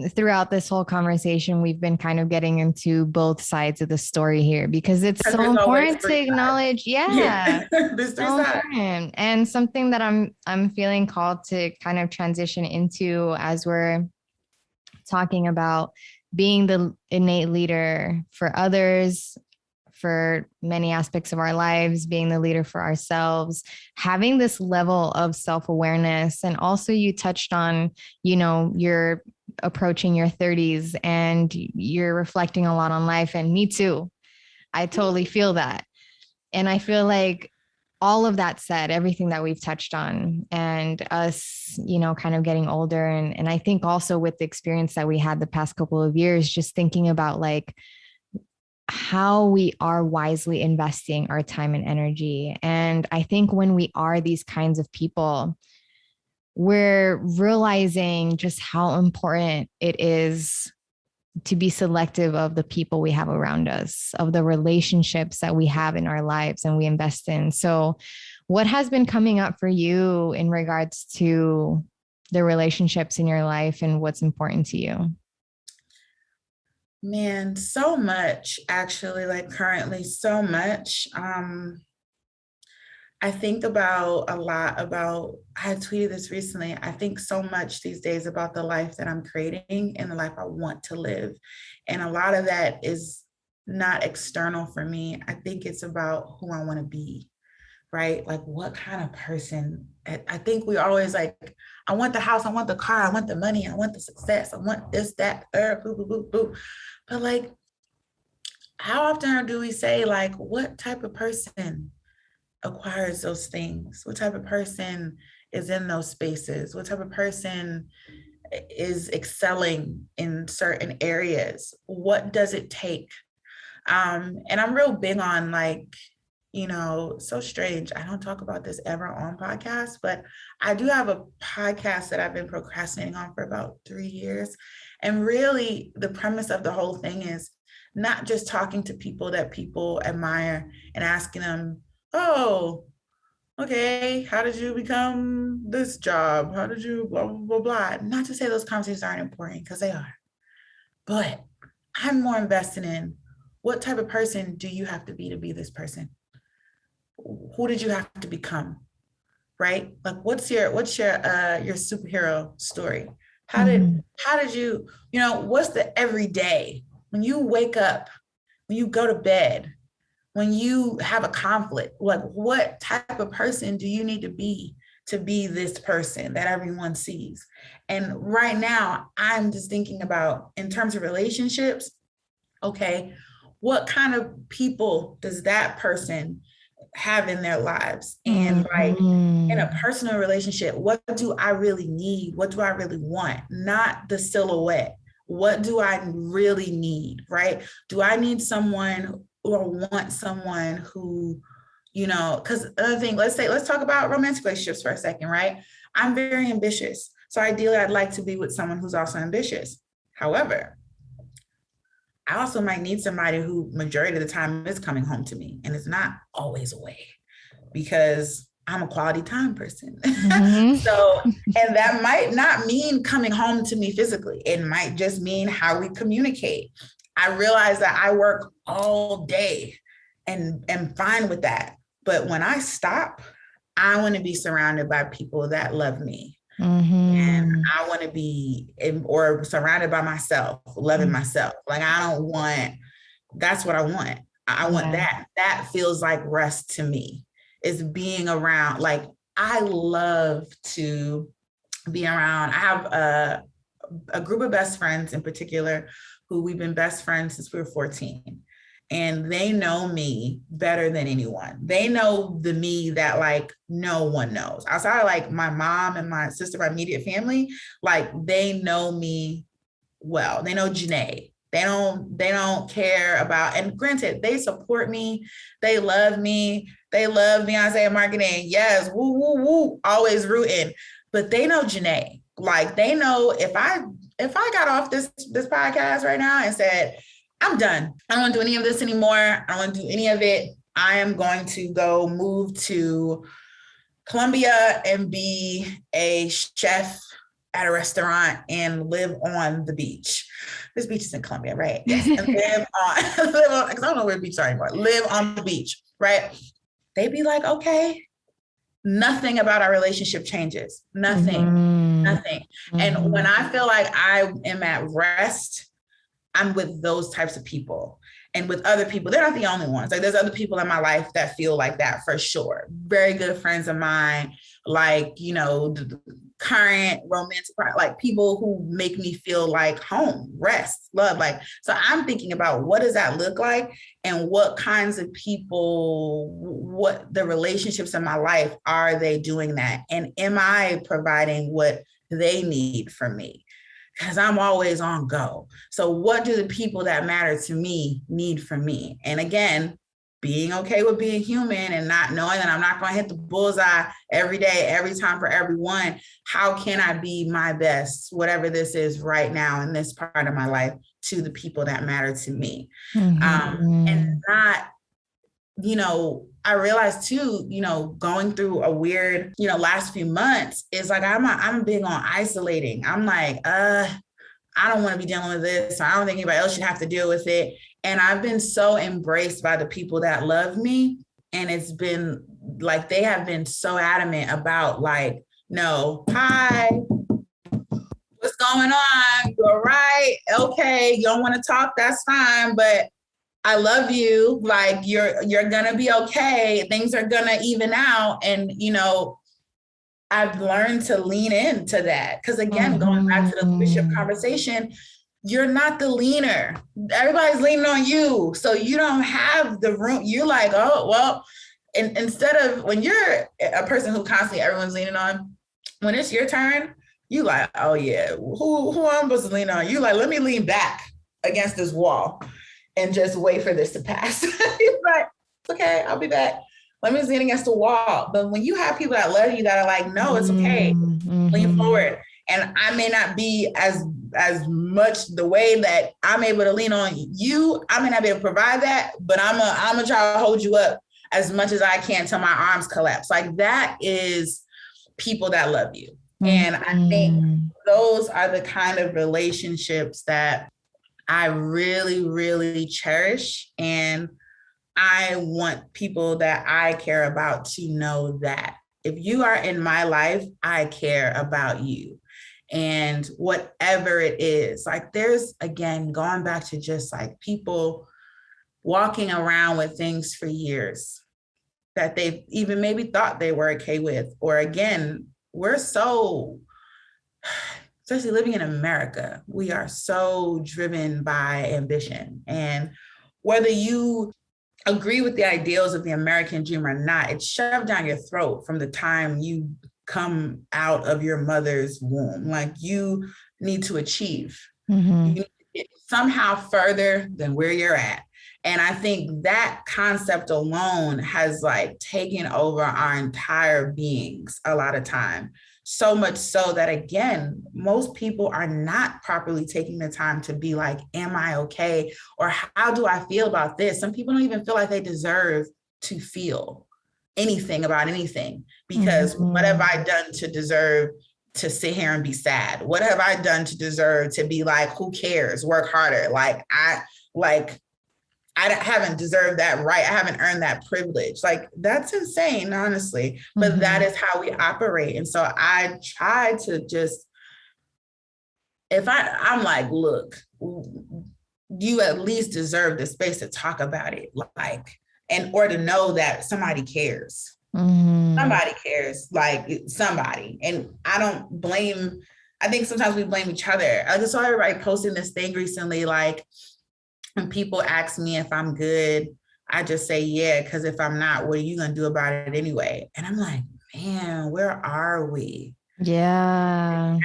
throughout this whole conversation, we've been kind of getting into both sides of the story here because it's so important to acknowledge. Yeah, there's three so sides. important, and something that I'm feeling called to kind of transition into as we're talking about being the innate leader for others, for many aspects of our lives, being the leader for ourselves, having this level of self-awareness. And also you touched on, you're approaching your 30s and you're reflecting a lot on life. And me too. I totally feel that. And I feel like all of that said, everything that we've touched on and us, kind of getting older. And I think also with the experience that we had the past couple of years, just thinking about like how we are wisely investing our time and energy. And I think when we are these kinds of people, we're realizing just how important it is to be selective of the people we have around us, of the relationships that we have in our lives and we invest in. So what has been coming up for you in regards to the relationships in your life and what's important to you? Man, so much actually, like currently so much. I think about a lot about, I tweeted this recently. I think so much these days about the life that I'm creating and the life I want to live. And a lot of that is not external for me. I think it's about who I want to be, right? Like what kind of person. I think we always like, I want the house, I want the car, I want the money, I want the success, I want this, that, boo, boo, boo, boo. But like, how often do we say like, what type of person acquires those things? What type of person is in those spaces? What type of person is excelling in certain areas? What does it take? And I'm real big on like, so strange. I don't talk about this ever on podcasts, but I do have a podcast that I've been procrastinating on for about 3 years. And really the premise of the whole thing is not just talking to people that people admire and asking them, oh, okay, how did you become this job? How did you blah, blah, blah, blah. Not to say those conversations aren't important, because they are. But I'm more invested in what type of person do you have to be this person? Who did you have to become? Right? Like what's your superhero story? How did you, what's the everyday when you wake up, when you go to bed, when you have a conflict, like what type of person do you need to be this person that everyone sees? And right now, I'm just thinking about in terms of relationships, okay, what kind of people does that person have in their lives? And like in a personal relationship, what do I really need? What do I really want? Not the silhouette. What do I really need, right? Do I need someone or want someone who, because another thing, let's talk about romantic relationships for a second, right? I'm very ambitious. So ideally, I'd like to be with someone who's also ambitious. However, I also might need somebody who majority of the time is coming home to me and it's not always away because I'm a quality time person. So, and that might not mean coming home to me physically. It might just mean how we communicate. I realize that I work all day and am fine with that. But when I stop, I want to be surrounded by people that love me. And I want to be or surrounded by myself, loving myself. Like that's what I want. I want that. That feels like rest to me, is being around. Like I love to be around. I have a group of best friends in particular who we've been best friends since we were 14. And they know me better than anyone. They know the me that like no one knows. Outside of like my mom and my sister, my immediate family, like they know me well. They know Junae. They don't care about, and granted, they support me. They love me. They love Beyoncé and marketing. Yes, woo, woo, woo, always rooting. But they know Junae. Like they know if I got off this podcast right now and said, I'm done. I don't want to do any of this anymore. I don't want to do any of it. I am going to go move to Colombia and be a chef at a restaurant and live on the beach. This beach is in Colombia, right? Yes. And live on, because I don't know where beaches are anymore. Live on the beach, right? They'd be like, okay, nothing about our relationship changes. Nothing. And when I feel like I am at rest, I'm with those types of people. And with other people, they're not the only ones. Like there's other people in my life that feel like that for sure. Very good friends of mine, like, the current romantic, like people who make me feel like home, rest, love. Like, so I'm thinking about what does that look like and what kinds of people, what the relationships in my life, are they doing that? And am I providing what they need from me? Because I'm always on go. So what do the people that matter to me need from me? And again, being okay with being human and not knowing that I'm not going to hit the bullseye every day, every time for everyone. How can I be my best, whatever this is right now in this part of my life, to the people that matter to me? And not, I realized too, going through a weird, last few months is like, I'm big on isolating. I'm like, I don't want to be dealing with this. I don't think anybody else should have to deal with it. And I've been so embraced by the people that love me. And it's been like, they have been so adamant about like, no, hi, what's going on? You're right. Okay. You don't want to talk. That's fine. But I love you. Like you're going to be okay. Things are going to even out. And, I've learned to lean into that. Because again, going back to the leadership conversation, you're not the leaner. Everybody's leaning on you. So you don't have the room. You're like, oh, well, and instead of when you're a person who constantly everyone's leaning on, when it's your turn, you like, oh yeah, who I'm supposed to lean on? You like, let me lean back against this wall and just wait for this to pass. You're like, it's okay, I'll be back. Let me lean against the wall. But when you have people that love you that are like, no, it's okay, lean forward. And I may not be as much the way that I'm able to lean on you. I may not be able to provide that, but I'm gonna try to hold you up as much as I can till my arms collapse. Like that is people that love you. And I think those are the kind of relationships that I really, really cherish. And I want people that I care about to know that if you are in my life, I care about you. And whatever it is, like there's, again, going back to just like people walking around with things for years that they've even maybe thought they were okay with. Or again, we're so, especially living in America, we are so driven by ambition. And whether you agree with the ideals of the American dream or not, it's shoved down your throat from the time you come out of your mother's womb. Like you need to achieve. You need to get somehow further than where you're at. And I think that concept alone has like taken over our entire beings a lot of time. So much so that, again, most people are not properly taking the time to be like, am I okay? Or how do I feel about this? Some people don't even feel like they deserve to feel anything about anything, because what have I done to deserve to sit here and be sad? What have I done to deserve to be like, who cares? Work harder. I haven't deserved that right. I haven't earned that privilege. Like that's insane, honestly, but that is how we operate. And so I try to just, I'm like, look, you at least deserve the space to talk about it. Like, or to know that somebody cares. Somebody cares, like somebody. And I think sometimes we blame each other. I just saw everybody posting this thing recently, like, when people ask me if I'm good, I just say, yeah, because if I'm not, what are you going to do about it anyway? And I'm like, man, where are we? Yeah.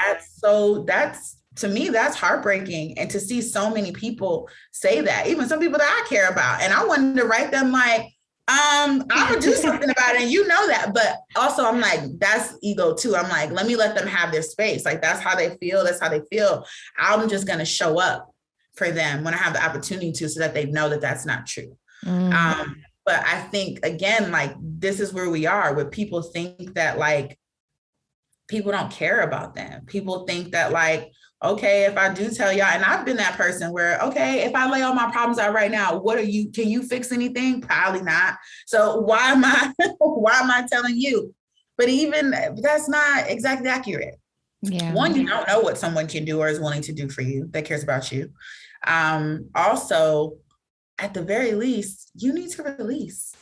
To me, that's heartbreaking. And to see so many people say that, even some people that I care about. And I wanted to write them like, I'm going to do something about it. And you know that. But also I'm like, that's ego too. I'm like, let me let them have their space. Like, that's how they feel. That's how they feel. I'm just going to show up for them when I have the opportunity to, so that they know that that's not true. But I think, again, like this is where we are, where people think that like people don't care about them. People think that like, okay, if I do tell y'all, and I've been that person where, okay, if I lay all my problems out right now, can you fix anything? Probably not. So why am I telling you? But even that's not exactly accurate. Yeah. One, you don't know what someone can do or is willing to do for you that cares about you. Also, at the very least, you need to release.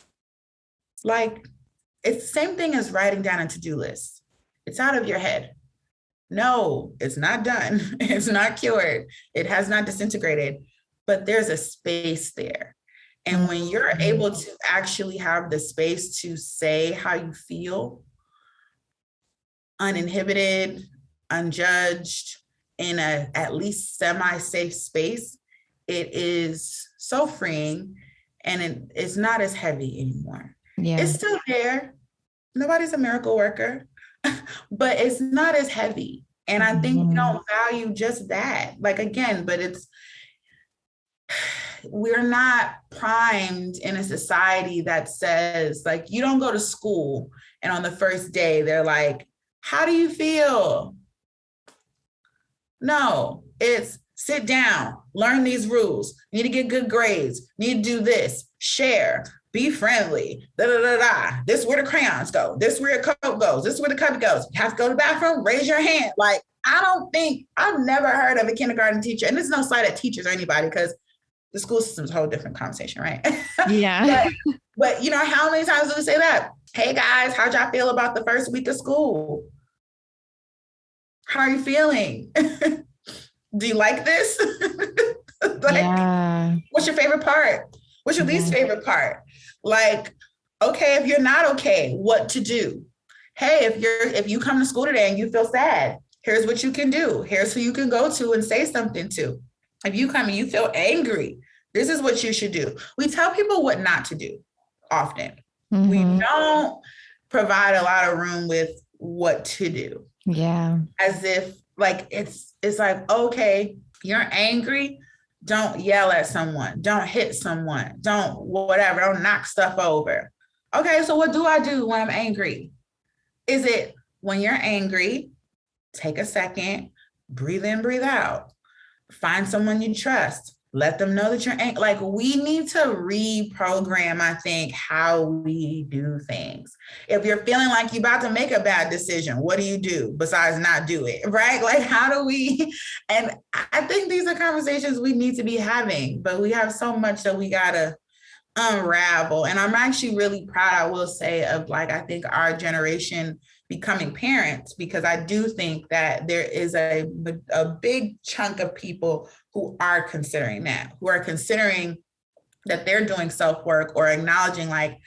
Like, it's the same thing as writing down a to-do list. It's out of your head. No, it's not done. It's not cured. It has not disintegrated, but there's a space there. And when you're able to actually have the space to say how you feel, uninhibited, unjudged, in a at least semi-safe space, it is so freeing, and it's not as heavy anymore. Yeah. It's still there. Nobody's a miracle worker, but it's not as heavy. And I think we don't value just that. Like, again, but we're not primed in a society that says, like, you don't go to school and on the first day they're like, how do you feel? No, it's sit down, learn these rules, need to get good grades, need to do this, share, be friendly, da da da da. This is where the crayons go. This is where your coat goes. This is where the cubby goes. You have to go to the bathroom, raise your hand. Like, I've never heard of a kindergarten teacher, and this is no slight at teachers or anybody, because the school system is a whole different conversation, right? Yeah. but you know, how many times do we say that? Hey guys, how'd y'all feel about the first week of school? How are you feeling? Do you like this? What's your favorite part? What's your least favorite part? Like, okay, if you're not okay, what to do? Hey, if you come to school today and you feel sad, here's what you can do. Here's who you can go to and say something to. If you come and you feel angry, this is what you should do. We tell people what not to do often. Mm-hmm. We don't provide a lot of room with what to do. Yeah. As if like, it's like, okay, you're angry. Don't yell at someone. Don't hit someone. Don't whatever. Don't knock stuff over. Okay, so what do I do when I'm angry? Is it when you're angry, take a second, breathe in, breathe out. Find someone you trust. Let them know that you're angry. Like, we need to reprogram, I think, how we do things. If you're feeling like you're about to make a bad decision, what do you do besides not do it, right? Like, how do we, and I think these are conversations we need to be having, but we have so much that we gotta unravel. And I'm actually really proud, I will say, of like, I think our generation becoming parents, because I do think that there is a big chunk of people who are considering that, who are considering that they're doing self-work or acknowledging like,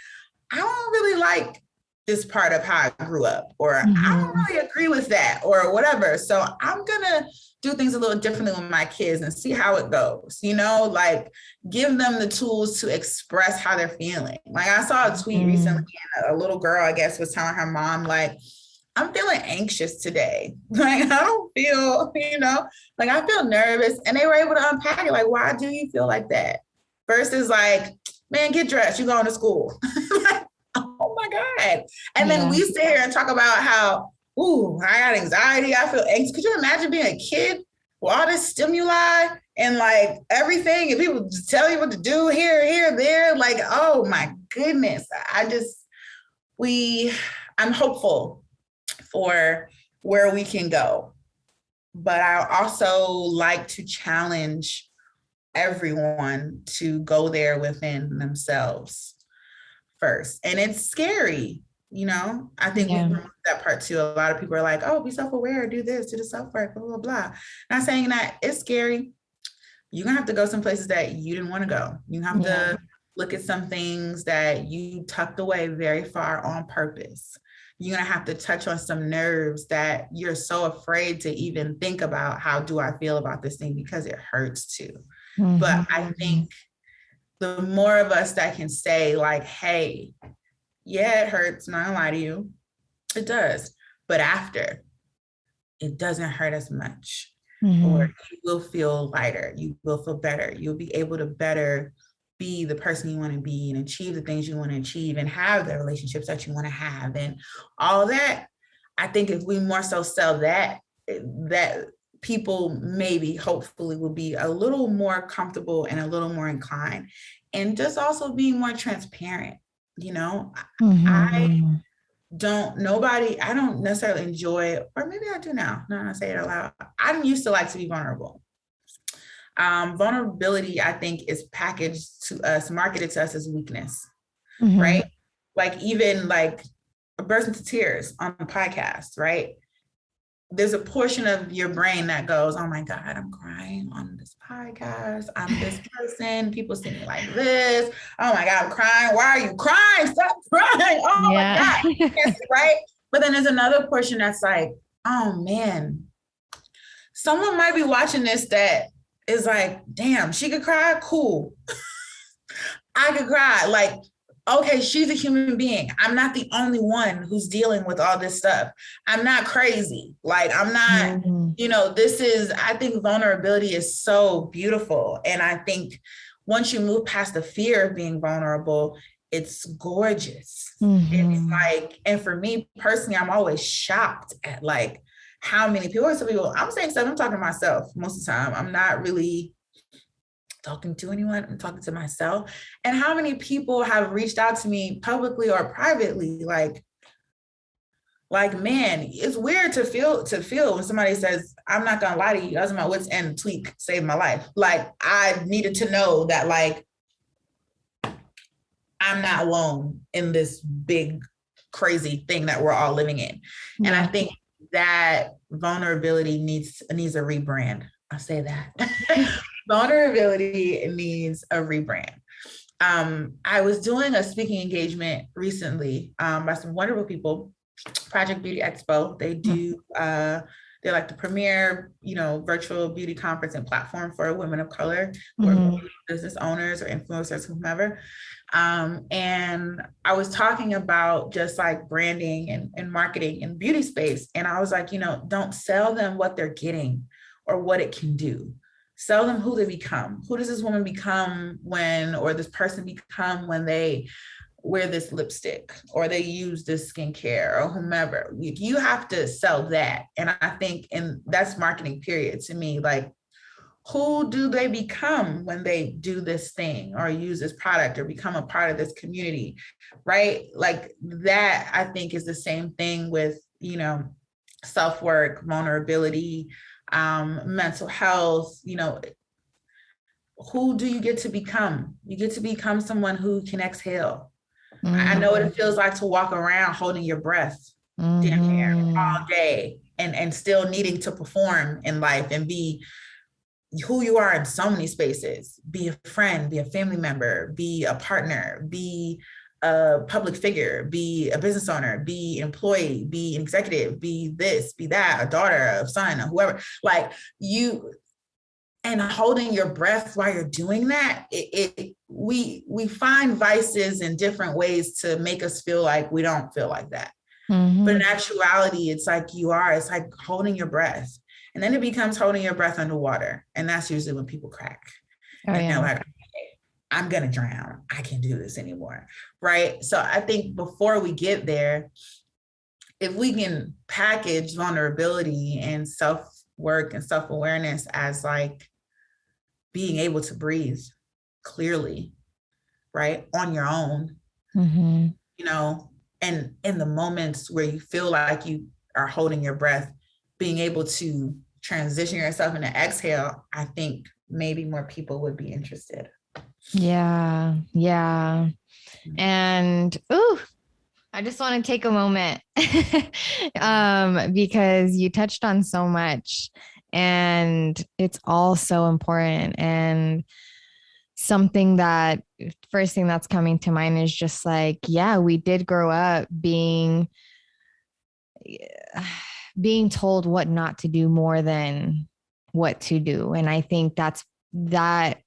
I don't really like this part of how I grew up, or I don't really agree with that, or whatever. So I'm gonna do things a little differently with my kids and see how it goes, you know, like give them the tools to express how they're feeling. Like, I saw a tweet recently, and a little girl, I guess, was telling her mom, like, I'm feeling anxious today. Like, I don't feel, you know, like I feel nervous. And they were able to unpack it. Like, why do you feel like that? Versus like, man, get dressed, you're going to school. Like, oh my God. And then we sit here and talk about how, ooh, I got anxiety, I feel anxious. Could you imagine being a kid with all this stimuli and like everything, and people just tell you what to do here, there? Like, oh my goodness. I'm hopeful for where we can go. But I also like to challenge everyone to go there within themselves first. And it's scary, you know? I think we removed that part too. A lot of people are like, oh, be self-aware, do this, do the self-work, blah, blah, blah. Not saying that it's scary. You're gonna have to go some places that you didn't want to go. You have to look at some things that you tucked away very far on purpose. You're going to have to touch on some nerves that you're so afraid to even think about. How do I feel about this thing? Because it hurts too. But I think the more of us that can say like, hey, yeah, it hurts. I'm not gonna lie to you. It does. But after, it doesn't hurt as much. Or you will feel lighter. You will feel better. You'll be able to better be the person you want to be and achieve the things you want to achieve and have the relationships that you want to have and all of that. I think if we more so sell that people maybe hopefully will be a little more comfortable and a little more inclined, and just also being more transparent. You know, I don't necessarily enjoy, or maybe I do now. No, I say it out loud. I used to like to be vulnerable. Vulnerability, I think, is packaged to us, marketed to us as weakness, right? Like even like a burst into tears on the podcast, right? There's a portion of your brain that goes, oh my God, I'm crying on this podcast. I'm this person. People see me like this. Oh my God, I'm crying. Why are you crying? Stop crying. Oh my God. Yes, right? But then there's another portion that's like, oh man, someone might be watching this that is like, damn, she could cry? Cool. I could cry. Like, okay, she's a human being. I'm not the only one who's dealing with all this stuff. I'm not crazy. Like, I'm not, you know, I think vulnerability is so beautiful. And I think once you move past the fear of being vulnerable, it's gorgeous. It's like, and for me personally, I'm always shocked at like how many people, I'm saying stuff, I'm talking to myself most of the time. I'm not really talking to anyone, I'm talking to myself. And how many people have reached out to me publicly or privately, like man, it's weird to feel when somebody says, I'm not gonna lie to you, I was in my wits end, tweak saved my life. Like I needed to know that like I'm not alone in this big crazy thing that we're all living in. And I think that vulnerability needs a rebrand. I'll say that. Vulnerability needs a rebrand. I was doing a speaking engagement recently by some wonderful people, Project Beauty Expo. They do, they're like the premier, virtual beauty conference and platform for women of color, or business owners or influencers, whomever. And I was talking about just like branding and marketing in beauty space. And I was like, don't sell them what they're getting or what it can do. Sell them who they become. Who does this woman become or this person become when they wear this lipstick or they use this skincare or whomever? You have to sell that. And I think, and that's marketing period to me, like, who do they become when they do this thing or use this product or become a part of this community, right? Like that, I think, is the same thing with, self-work, vulnerability, mental health. Who do you get to become? You get to become someone who can exhale. I know what it feels like to walk around holding your breath damn near all day and still needing to perform in life and be who you are in so many spaces. Be a friend, be a family member, be a partner, be a public figure, be a business owner, be an employee, be an executive, be this, be that, a daughter, a son, or whoever. Like you, and holding your breath while you're doing that, we find vices in different ways to make us feel like we don't feel like that. But in actuality, it's like it's like holding your breath. And then it becomes holding your breath underwater. And that's usually when people crack. They're like, okay, I'm going to drown. I can't do this anymore. Right. So I think before we get there, if we can package vulnerability and self-work and self-awareness as like being able to breathe clearly, right, on your own, and in the moments where you feel like you are holding your breath, being able to transition yourself into exhale, I think maybe more people would be interested. Yeah. And I just want to take a moment because you touched on so much and it's all so important. And something that first thing that's coming to mind is just like, we did grow up being told what not to do more than what to do. And I think that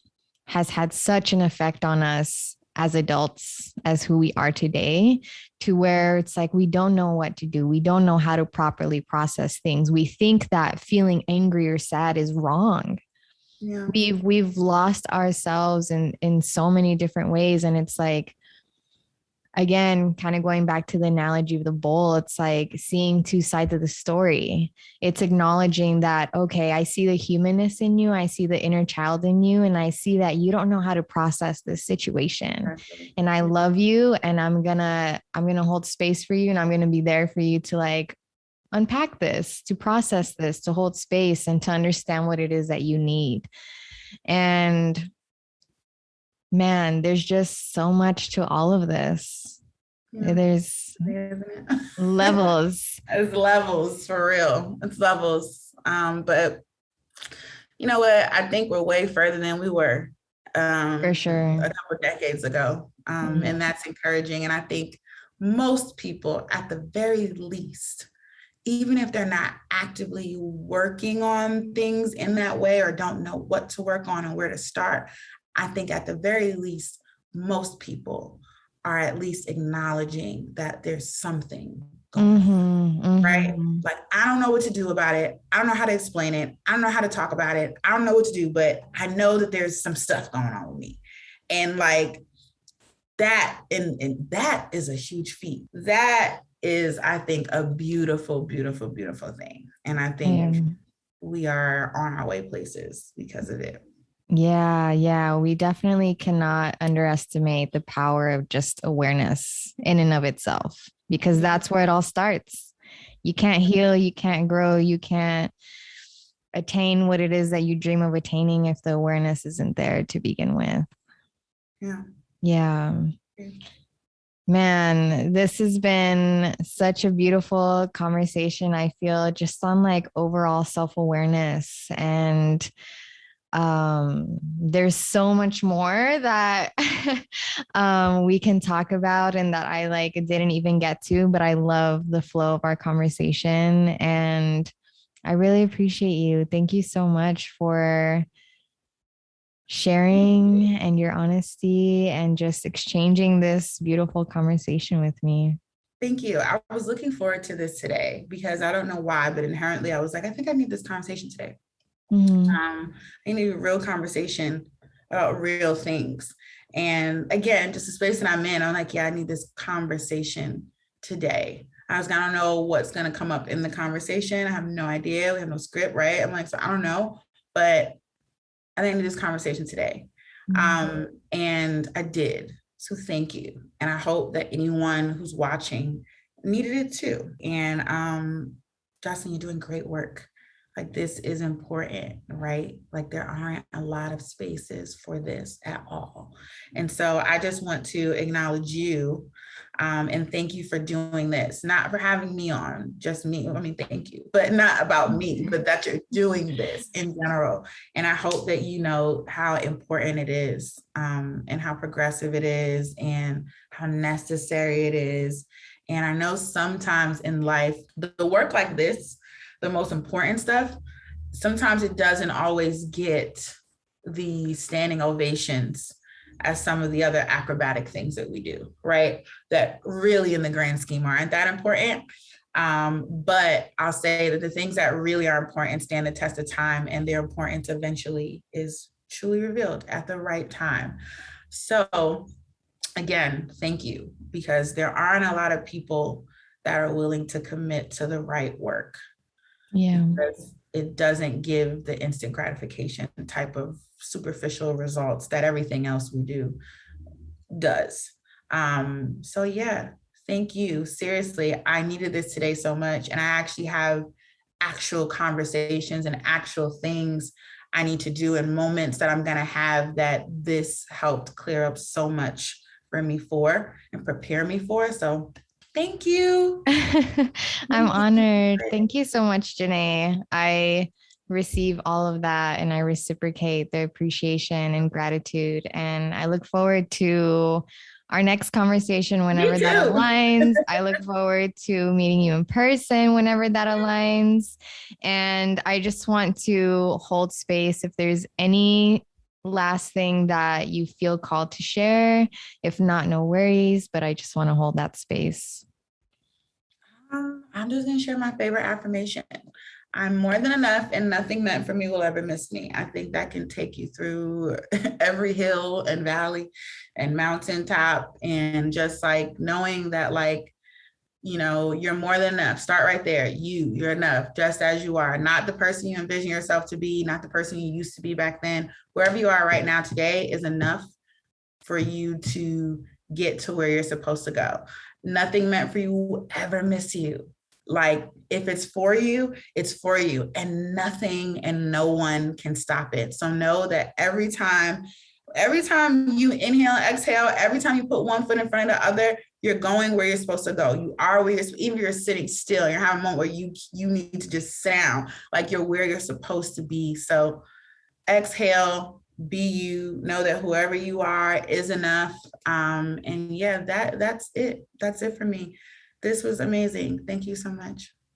has had such an effect on us as adults, as who we are today, to where it's like, we don't know what to do. We don't know how to properly process things. We think that feeling angry or sad is wrong. Yeah. We've lost ourselves in so many different ways. And it's like, again, kind of going back to the analogy of the bowl, it's like seeing two sides of the story. It's acknowledging that, okay, I see the humanness in you, I see the inner child in you, and I see that you don't know how to process this situation. And I love you, and I'm gonna hold space for you, and I'm gonna be there for you to like unpack this, to process this, to hold space and to understand what it is that you need. And man, there's just so much to all of this. Yeah. There's levels. It's levels for real. It's levels. But you know what? I think we're way further than we were for sure a couple of decades ago. And that's encouraging. And I think most people, at the very least, even if they're not actively working on things in that way or don't know what to work on and where to start, I think at the very least, most people are at least acknowledging that there's something going on, right? Like, I don't know what to do about it. I don't know how to explain it. I don't know how to talk about it. I don't know what to do, but I know that there's some stuff going on with me. And like that, and that is a huge feat. That is, I think, a beautiful, beautiful, beautiful thing. And I think we are on our way places because of it. Yeah. We definitely cannot underestimate the power of just awareness in and of itself, because that's where it all starts. You can't heal, you can't grow, you can't attain what it is that you dream of attaining if the awareness isn't there to begin with. Yeah. Man, this has been such a beautiful conversation. I feel just on like overall self-awareness, and there's so much more that we can talk about and that I like didn't even get to, but I love the flow of our conversation and I really appreciate you. Thank you so much for sharing and your honesty and just exchanging this beautiful conversation with me. Thank you. I was looking forward to this today because I don't know why, but inherently I was like, I think I need this conversation today. I need a real conversation about real things. And again, just the space that I'm in, I'm like, yeah, I need this conversation today. I don't know what's going to come up in the conversation. I have no idea. We have no script, right? I'm like, so I don't know, but I think I need this conversation today. And I did. So thank you. And I hope that anyone who's watching needed it too. And Jocelyn, you're doing great work. Like, this is important, right? Like, there aren't a lot of spaces for this at all. And so I just want to acknowledge you and thank you for doing this, not for having me on, just me. I mean, thank you, but not about me, but that you're doing this in general. And I hope that you know how important it is and how progressive it is and how necessary it is. And I know sometimes in life, the work like this, the most important stuff, sometimes it doesn't always get the standing ovations as some of the other acrobatic things that we do, right? That really in the grand scheme aren't that important. But I'll say that the things that really are important stand the test of time, and their importance eventually is truly revealed at the right time. So again, thank you, because there aren't a lot of people that are willing to commit to the right work. Yeah. Because it doesn't give the instant gratification type of superficial results that everything else we do does. So yeah, thank you. Seriously, I needed this today so much. And I actually have actual conversations and actual things I need to do and moments that I'm going to have that this helped clear up so much for me for and prepare me for. So thank you. I'm honored. Thank you so much, Junae. I receive all of that and I reciprocate the appreciation and gratitude. And I look forward to our next conversation whenever that aligns. I look forward to meeting you in person whenever that aligns. And I just want to hold space if there's any last thing that you feel called to share. If not, no worries, but I just want to hold that space. I'm just going to share my favorite affirmation. I'm more than enough, and nothing meant for me will ever miss me. I think that can take you through every hill and valley and mountaintop, and just like knowing that, like, you're more than enough. Start right there. You're enough just as you are, not the person you envision yourself to be, not the person you used to be back then. Wherever you are right now today is enough for you to get to where you're supposed to go. Nothing meant for you will ever miss you. Like, if it's for you, it's for you, and nothing and no one can stop it. So know that every time you inhale, exhale, every time you put one foot in front of the other, you're going where you're supposed to go. You are where even if you're sitting still, you're having a moment where you need to just sound like you're where you're supposed to be. So exhale, be you, know that whoever you are is enough. And yeah, that's it for me. This was amazing. Thank you so much.